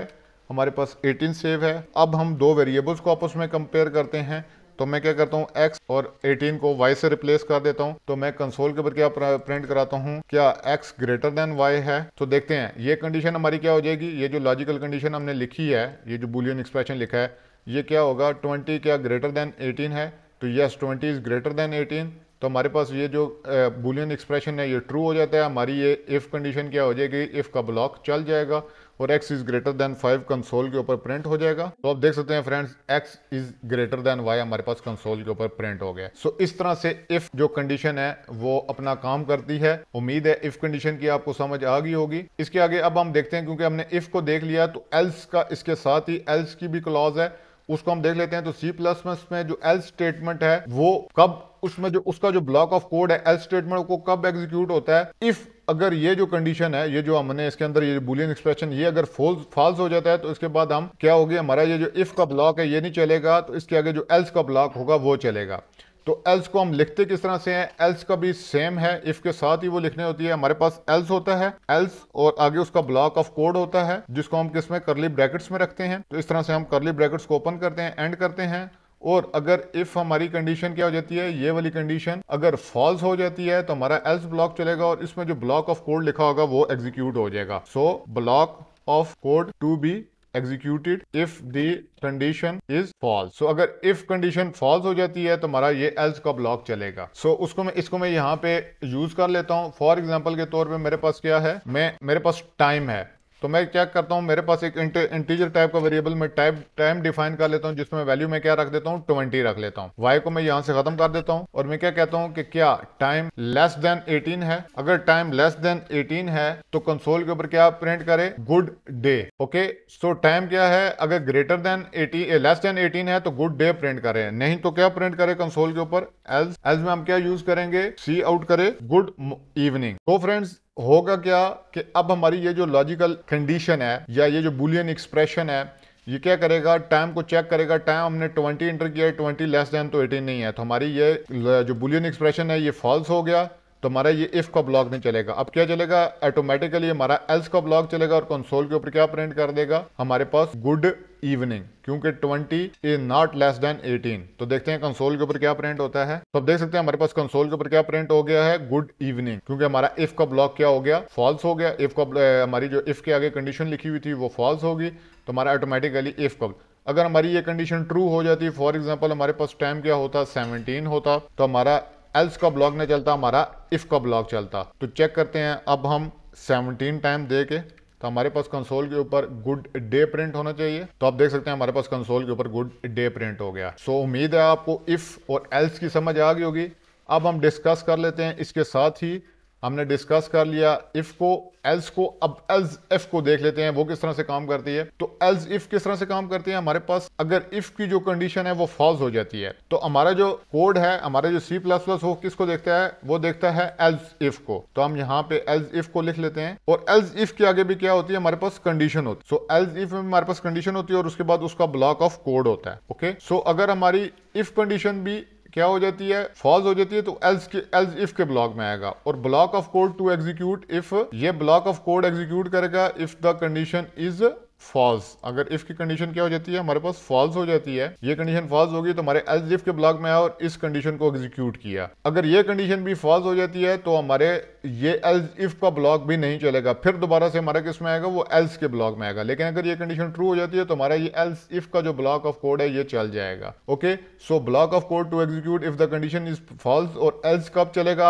S1: हमारे पास 18 सेव है। अब हम दो वेरिएबल्स को आपस में कंपेयर करते हैं, तो मैं क्या करता हूँ x और 18 को y से रिप्लेस कर देता हूँ। तो मैं कंसोल के ऊपर क्या प्रिंट कराता हूँ, क्या x ग्रेटर देन y है। तो देखते हैं ये कंडीशन हमारी क्या हो जाएगी, ये जो लॉजिकल कंडीशन हमने लिखी है, ये जो बुलियन एक्सप्रेशन लिखा है, ये क्या होगा 20 क्या ग्रेटर देन 18 है। तो यस 20 इज ग्रेटर देन 18, तो हमारे पास ये जो बुलियन एक्सप्रेशन है ये ट्रू हो जाता है। हमारी ये इफ कंडीशन क्या हो जाएगी, इफ का ब्लॉक चल जाएगा और x is greater than 5 console के ऊपर प्रिंट हो जाएगा। तो आप देख सकते हैं friends x is greater than y हमारे पास कंसोल के ऊपर प्रिंट हो गया। सो इस तरह से इफ जो कंडीशन है वो अपना काम करती है। उम्मीद है इफ कंडीशन की आपको समझ आ गई होगी। इसके आगे अब हम देखते हैं, क्योंकि हमने इफ को देख लिया तो एल्स का इसके साथ ही एल्स की भी क्लॉज है, उसको हम देख लेते हैं। तो C++ में जो एल्स स्टेटमेंट है वो कब, उसमें जो उसका जो ब्लॉक ऑफ कोड है एल्स स्टेटमेंट को कब एग्जीक्यूट होता है, इफ अगर ये जो कंडीशन है, ये जो हमने इसके अंदर ये बुलियन एक्सप्रेशन ये अगर फॉल्स हो जाता है तो इसके बाद हम क्या होगी, हमारा ये जो इफ का ब्लॉक है ये नहीं चलेगा, तो इसके आगे जो एल्स का ब्लॉक होगा वो चलेगा। तो एल्स को हम लिखते किस तरह से हैं, एल्स का भी सेम है, इफ के साथ ही वो लिखने होती है। हमारे पास एल्स होता है, एल्स और आगे उसका ब्लॉक ऑफ कोड होता है जिसको हम किस में करली ब्रैकेट्स में रखते हैं। तो इस तरह से हम करली ब्रैकेट्स को ओपन करते हैं, एंड करते हैं। और अगर इफ हमारी कंडीशन क्या हो जाती है, ये वाली कंडीशन अगर फॉल्स हो जाती है तो हमारा एल्स ब्लॉक चलेगा और इसमें जो ब्लॉक ऑफ कोड लिखा होगा वो एग्जीक्यूट हो जाएगा। So block of code to be executed if the condition is false. So अगर इफ कंडीशन फॉल्स हो जाती है तो हमारा ये एल्स का ब्लॉक चलेगा। सो इसको मैं यहाँ पे यूज कर लेता हूँ। फॉर एग्जांपल के तौर पे मेरे पास क्या है, मेरे पास टाइम है, तो मैं क्या करता हूं, मेरे पास एक इंटीजर टाइप का वेरिएबल में टाइम डिफाइन कर लेता हूं, जिसमें वैल्यू मैं क्या रख देता हूं 20 रख लेता हूं। y को मैं यहां से खत्म कर देता हूं और मैं क्या कहता हूं कि क्या टाइम लेस देन 18 है। अगर टाइम लेस देन 18 है तो कंसोल के ऊपर क्या प्रिंट करे, गुड डे। ओके, सो टाइम क्या है, अगर ग्रेटर देन 80 लेस देन 18 है तो गुड डे प्रिंट करे, नहीं तो क्या प्रिंट करे कंसोल के ऊपर एल्स में हम क्या यूज करेंगे, सी आउट करे गुड इवनिंग। तो फ्रेंड्स होगा क्या कि अब हमारी ये जो लॉजिकल कंडीशन है या ये जो बुलियन एक्सप्रेशन है ये क्या करेगा, टाइम को चेक करेगा। टाइम हमने 20 एंटर किया है, 20 लेस देन तो 18 नहीं है, तो हमारी ये जो बुलियन एक्सप्रेशन है ये फॉल्स हो गया, तो हमारा ये इफ का ब्लॉक नहीं चलेगा। अब क्या चलेगा, ऑटोमेटिकली हमारा एल्स का ब्लॉक चलेगा और कंसोल के ऊपर क्या प्रिंट कर देगा, हमारे पास गुड इवनिंग, क्योंकि 20 इज नॉट लेस देन 18। तो देखते हैं कंसोल के ऊपर क्या प्रिंट होता है। तो अब देख सकते हैं हमारे पास कंसोल के ऊपर क्या प्रिंट हो गया है, गुड इवनिंग, क्योंकि हमारा इफ का ब्लॉक क्या हो गया, फॉल्स हो गया। इफ का हमारी जो इफ के आगे कंडीशन लिखी हुई थी वो फॉल्स होगी, तो हमारा ऑटोमेटिकली इफ का, अगर हमारी ये कंडीशन ट्रू हो जाती, फॉर एग्जाम्पल हमारे पास टाइम क्या होता 17 होता, तो हमारा एल्स का ब्लॉक नहीं चलता, हमारा इफ का ब्लॉक चलता। तो चेक करते हैं अब हम 17 टाइम दे के, तो हमारे पास कंसोल के ऊपर गुड डे प्रिंट होना चाहिए। तो आप देख सकते हैं हमारे पास कंसोल के ऊपर गुड डे प्रिंट हो गया। सो उम्मीद है आपको इफ और एल्स की समझ आ गई होगी। अब हम डिस्कस कर लेते हैं, इसके साथ ही हमने डिस्कस कर लिया इफ को, एल्स को, अब एल्स इफ को देख लेते हैं वो किस तरह से काम करती है। तो एल्स इफ किस तरह से काम करती है, हमारे पास अगर इफ की जो कंडीशन है वो फॉल्स हो जाती है तो हमारा जो कोड है, हमारा जो C++ वो किसको देखता है, वो देखता है एल्स इफ को। तो हम यहाँ पे एल्स इफ को लिख लेते हैं और एल्स इफ के आगे भी क्या होती है, हमारे पास कंडीशन होती है। सो एल्स इफ में हमारे पास कंडीशन होती है और उसके बाद उसका ब्लॉक ऑफ कोड होता है। ओके, सो अगर हमारी इफ कंडीशन भी क्या हो जाती है, फॉल्स हो जाती है, तो एल्स इफ के ब्लॉक में आएगा और block of code to execute if, ये ब्लॉक ऑफ कोड एग्जीक्यूट करेगा if the condition is false. अगर इफ की कंडीशन क्या हो जाती है, हमारे पास फॉल्स हो जाती है, ये कंडीशन फॉल्स होगी तो हमारे एल्स इफ के ब्लॉक में आया और इस कंडीशन को एग्जीक्यूट किया। अगर ये कंडीशन भी फॉल्स हो जाती है तो हमारे ये एल्स इफ का ब्लॉक भी नहीं चलेगा, फिर दोबारा से हमारा किस में आएगा, वो एल्स के ब्लॉक में आएगा। लेकिन अगर ये कंडीशन ट्रू हो जाती है तो हमारा ये एल्स इफ का जो ब्लॉक ऑफ कोड है ये चल जाएगा। Okay, so block of code to execute if the condition is false, और एल्स कब चलेगा,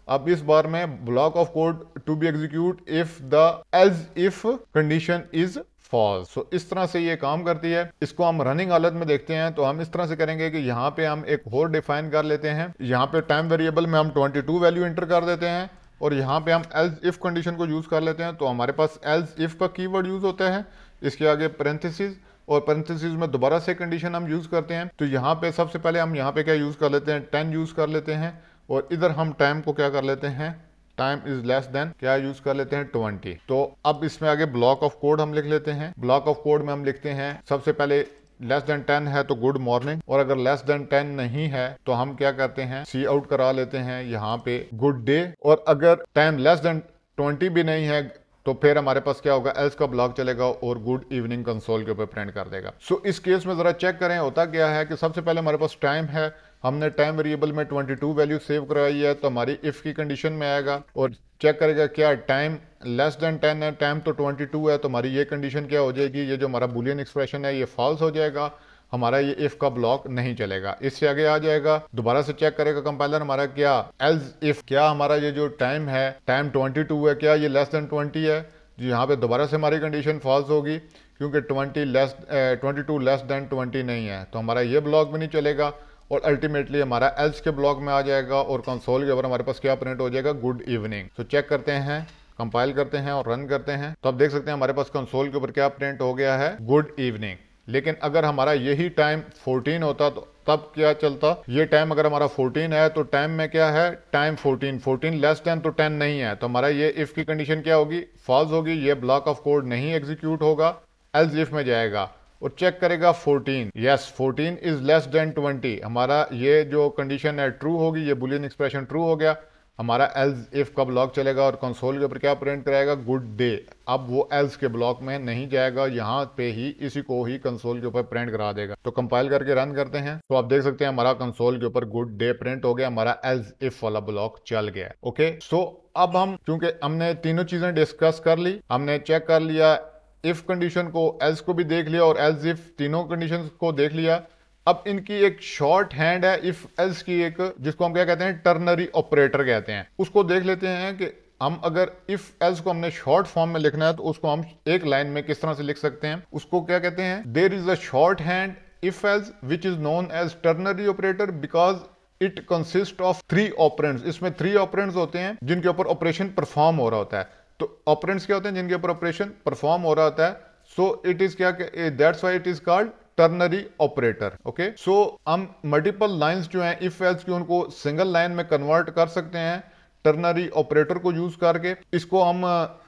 S1: अब इस बार में block of code to be execute if the else if condition is false. So इस तरह से ये काम करती है। इसको हम रनिंग हालत में देखते हैं तो हम इस तरह से करेंगे कि यहाँ पे हम एक और डिफाइन कर लेते हैं। यहाँ पे टाइम वेरिएबल में हम 22 वैल्यू एंटर कर देते हैं और यहाँ पे हम एल्स इफ कंडीशन को यूज कर लेते हैं। तो हमारे पास एल्स इफ का कीवर्ड यूज होता है, इसके आगे पैरेंथेसिस, और पैरेंथेसिस में दोबारा से कंडीशन हम यूज करते हैं। तो यहाँ पे सबसे पहले हम यहाँ पे क्या यूज कर लेते हैं, 10 यूज कर लेते हैं, और इधर हम टाइम को क्या कर लेते हैं, टाइम इज लेस देन क्या यूज कर लेते हैं, 20। तो अब इसमें आगे ब्लॉक ऑफ कोड हम लिख लेते हैं। ब्लॉक ऑफ कोड में हम लिखते हैं सबसे पहले लेस देन 10 है तो गुड मॉर्निंग, और अगर लेस देन 10 नहीं है तो हम क्या करते हैं, सी आउट करा लेते हैं यहाँ पे गुड डे, और अगर टाइम लेस देन 20 भी नहीं है तो फिर हमारे पास क्या होगा, एल्स का ब्लॉक चलेगा और गुड इवनिंग कंसोल के ऊपर प्रिंट कर देगा। सो इस केस में जरा चेक करें होता क्या है कि सबसे पहले हमारे पास टाइम है, हमने टाइम वेरिएबल में 22 वैल्यू सेव करवाई है, तो हमारी इफ की कंडीशन में आएगा और चेक करेगा क्या टाइम लेस देन 10 है, टाइम तो 22 है, तो हमारी ये कंडीशन क्या हो जाएगी, ये जो हमारा बुलियन एक्सप्रेशन है ये फॉल्स हो जाएगा, हमारा ये इफ का ब्लॉक नहीं चलेगा। इससे आगे आ जाएगा, दोबारा से चेक करेगा कंपाइलर हमारा क्या, एल्स इफ क्या हमारा ये जो टाइम है, टाइम 22 है, क्या ये लेस देन 20 है, जी यहाँ पे दोबारा से हमारी कंडीशन फॉल्स होगी क्योंकि 22 लेस देन 20 नहीं है, तो हमारा ये ब्लॉक भी नहीं चलेगा, और अल्टीमेटली हमारा एल्स के ब्लॉक में आ जाएगा और कंसोल के ऊपर हमारे पास क्या प्रिंट हो जाएगा, गुड इवनिंग। तो चेक करते हैं, कंपाइल करते हैं और रन करते हैं, तो अब देख सकते हैं हमारे पास कंसोल के ऊपर क्या प्रिंट हो गया है, गुड इवनिंग। लेकिन अगर हमारा यही टाइम 14 होता तो तब क्या चलता, ये टाइम अगर हमारा 14 है तो टाइम में क्या है, टाइम 14 लेस देन तो 10 नहीं है, तो हमारा ये इफ की कंडीशन क्या होगी, फॉल्स होगी, ये ब्लॉक ऑफ कोड नहीं एग्जीक्यूट होगा, एल्स इफ में जाएगा और चेक करेगा 14, यस 14 इज लेस देन 20, हमारा ये जो कंडीशन है ट्रू होगी, ये बुलियन एक्सप्रेशन ट्रू हो गया, हमारा एल्स इफ का ब्लॉक चलेगा और कंसोल के ऊपर क्या प्रिंट कराएगा, गुड डे। अब वो एल्स के ब्लॉक में नहीं जाएगा, यहाँ पे ही इसी को ही कंसोल के ऊपर प्रिंट करा देगा। तो कंपाइल करके रन करते हैं, तो आप देख सकते हैं हमारा कंसोल के ऊपर गुड डे प्रिंट हो गया, हमारा एल्स इफ वाला ब्लॉक चल गया। ओके, सो अब हम क्योंकि हमने तीनों चीजें डिस्कस कर ली, हमने चेक कर लिया इफ कंडीशन को, एल्स को भी देख लिया और एल्स इफ, तीनों कंडीशन को देख लिया। अब इनकी एक शॉर्ट हैंड है इफ एल्स की, एक जिसको हम क्या कहते हैं, टर्नरी ऑपरेटर कहते हैं, उसको देख लेते हैं कि हम अगर इफ एल्स को हमने शॉर्ट फॉर्म में लिखना है तो उसको हम एक लाइन में किस तरह से लिख सकते हैं। उसको क्या कहते हैं, there is a shorthand if else which is known as ternary operator because it consist of 3 operands. इसमें 3 ऑपरेंड्स होते हैं जिनके ऊपर ऑपरेशन परफॉर्म हो रहा होता है। तो ऑपरेंड्स क्या होते हैं, जिनके ऊपर ऑपरेशन परफॉर्म हो रहा होता है। सो इट इज क्या, that's why it is called ternary operator. Okay, so हम मल्टीपल लाइंस जो हैं इफ एल्स की, उनको सिंगल लाइन में कन्वर्ट कर सकते हैं टर्नरी ऑपरेटर को यूज करके। इसको हम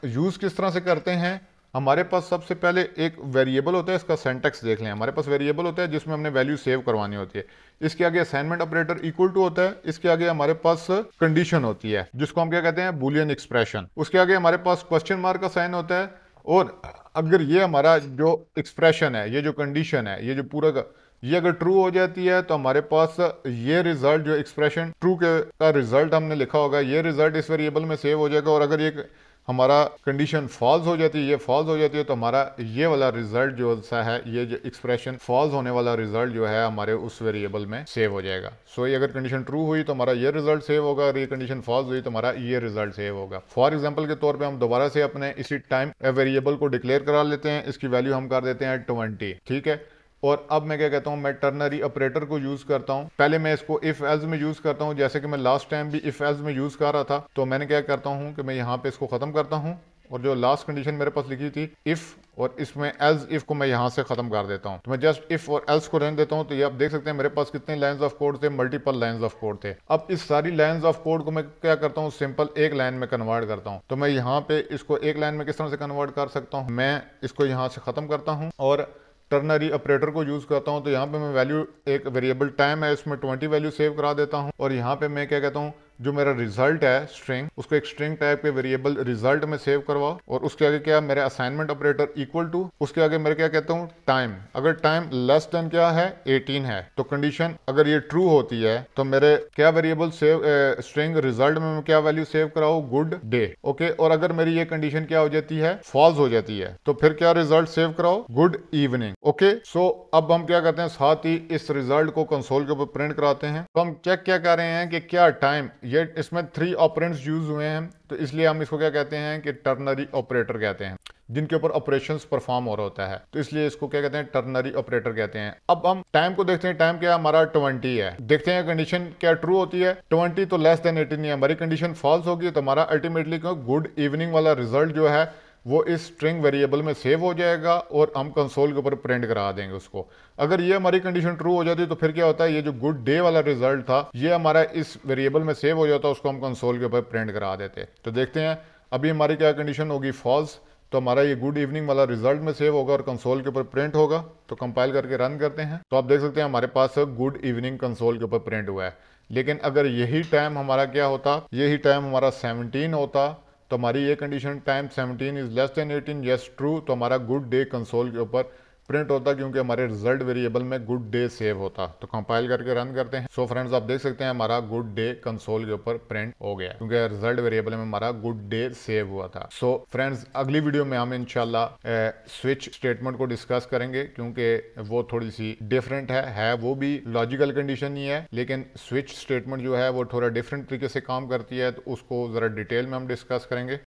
S1: यूज किस तरह से करते हैं, हमारे पास सबसे पहले एक वेरिएबल होता है, इसका सिंटैक्स देख लें। हमारे पास वेरिएबल होता है जिसमें हमने वैल्यू सेव करवानी होती है, इसके आगे असाइनमेंट ऑपरेटर इक्वल टू होता है, इसके आगे हमारे पास कंडीशन होती है जिसको हम क्या कहते हैं, बुलियन एक्सप्रेशन, उसके आगे हमारे पास क्वेश्चन मार्क का साइन होता है, और अगर ये हमारा जो एक्सप्रेशन है, ये जो कंडीशन है, ये जो पूरा का ये अगर ट्रू हो जाती है तो हमारे पास ये रिजल्ट, जो एक्सप्रेशन ट्रू का रिजल्ट हमने लिखा होगा, ये रिजल्ट इस वेरिएबल में सेव हो जाएगा। और अगर ये हमारा कंडीशन फॉल्स हो जाती है, ये फॉल्स हो जाती है, तो हमारा ये वाला रिजल्ट जो सा है, ये जो एक्सप्रेशन फॉल्स होने वाला रिजल्ट जो है हमारे उस वेरिएबल में सेव हो जाएगा। सो ये अगर कंडीशन ट्रू हुई तो हमारा ये रिजल्ट सेव होगा, और ये कंडीशन फॉल्स हुई तो हमारा ये रिजल्ट सेव होगा। फॉर एग्जाम्पल के तौर पर हम दोबारा से अपने इसी टाइम वेरिएबल को डिक्लेयर करा लेते हैं, इसकी वैल्यू हम कर देते हैं 20, ठीक है। और अब मैं क्या कहता हूँ, मैं टर्नरी ऑपरेटर को यूज करता हूँ। पहले मैं इसको इफ एल्स में यूज करता हूँ, जैसे कि मैं लास्ट टाइम भी इफ एल्स में यूज कर रहा था। तो मैंने क्या करता हूँ कि मैं यहाँ पे इसको खत्म करता हूँ, और जो लास्ट कंडीशन मेरे पास लिखी थी इफ, और इसमें एल्स इफ को मैं यहाँ से खत्म कर देता हूँ। तो मैं जस्ट इफ और एल्स को रहने देता हूँ। तो ये आप देख सकते हैं मेरे पास कितने लाइंस ऑफ कोड थे, मल्टीपल लाइंस ऑफ कोड थे। अब इस सारी लाइंस ऑफ कोड को मैं क्या करता हूँ, सिंपल एक लाइन में कन्वर्ट करता हूँ। तो मैं यहाँ पे इसको एक लाइन में किस तरह से कन्वर्ट कर सकता हूँ, मैं इसको यहाँ से खत्म करता हूँ और टर्नरी ऑपरेटर को यूज करता हूं। तो यहाँ पे मैं वैल्यू, एक वेरिएबल टाइम है, इसमें 20 वैल्यू सेव करा देता हूं, और यहाँ पे मैं क्या कहता हूँ, जो मेरा रिजल्ट है स्ट्रिंग, उसको एक स्ट्रिंग टाइप के वेरिएबल रिजल्ट में सेव करवाओ, और उसके आगे क्या मेरे असाइनमेंट ऑपरेटर इक्वल टू, उसके आगे मेरे क्या कहता हूँ टाइम। अगर टाइम लेस देन क्या है 18 है तो कंडीशन अगर ये ट्रू होती है तो मेरे क्या वेरिएबल सेव स्ट्रिंग रिजल्ट में मैं क्या वैल्यू सेव कराऊँ, गुड डे। ओके, और अगर मेरी ये कंडीशन क्या हो जाती है, फॉल्स हो जाती है, तो फिर क्या रिजल्ट सेव कराओ, गुड इवनिंग। ओके, सो अब हम क्या करते हैं, साथ ही इस रिजल्ट को कंसोल के ऊपर प्रिंट कराते हैं। तो हम चेक क्या कर रहे हैं कि क्या टाइम, ये इसमें 3 ऑपरेंड्स यूज हुए हैं, तो इसलिए हम इसको क्या कहते हैं कि टर्नरी ऑपरेटर कहते हैं, जिनके ऊपर ऑपरेशंस परफॉर्म हो रहा होता है, तो इसलिए इसको क्या कहते हैं, टर्नरी ऑपरेटर कहते हैं। अब हम टाइम को देखते हैं, टाइम क्या हमारा 20 है, देखते हैं कंडीशन क्या ट्रू होती है, 20 तो लेस देन 18 है, हमारी कंडीशन फॉल्स होगी, तो हमारा अल्टीमेटली गुड इवनिंग वाला रिजल्ट जो है वो इस स्ट्रिंग वेरिएबल में सेव हो जाएगा और हम कंसोल के ऊपर प्रिंट करा देंगे उसको। अगर ये हमारी कंडीशन ट्रू हो जाती है तो फिर क्या होता है, ये जो गुड डे वाला रिजल्ट था ये हमारा इस वेरिएबल में सेव हो जाता है, उसको हम कंसोल के ऊपर प्रिंट करा देते। तो देखते हैं अभी हमारी क्या कंडीशन होगी, फॉल्स, तो हमारा ये गुड इवनिंग वाला रिजल्ट में सेव होगा और कंसोल के ऊपर प्रिंट होगा। तो कंपाइल करके रन करते हैं, तो आप देख सकते हैं हमारे पास गुड इवनिंग कंसोल के ऊपर प्रिंट हुआ है। लेकिन अगर यही टाइम हमारा क्या होता, यही टाइम हमारा 17 होता, तो हमारी ये condition time 17 is less then 18, yes true, तो हमारा गुड डे कंसोल के ऊपर प्रिंट होता, क्योंकि हमारे रिजल्ट वेरिएबल में गुड डे सेव होता। तो कंपाइल करके रन करते हैं। सो फ्रेंड्स आप देख सकते हैं हमारा गुड डे कंसोल के ऊपर प्रिंट हो गया, क्योंकि रिजल्ट वेरिएबल में हमारा गुड डे सेव हुआ था। सो फ्रेंड्स अगली वीडियो में हम इंशाल्लाह स्विच स्टेटमेंट को डिस्कस करेंगे, क्योंकि वो थोड़ी सी डिफरेंट है वो भी लॉजिकल कंडीशन ही है, लेकिन स्विच स्टेटमेंट जो है वो थोड़ा डिफरेंट तरीके से काम करती है, तो उसको जरा डिटेल में हम डिस्कस करेंगे।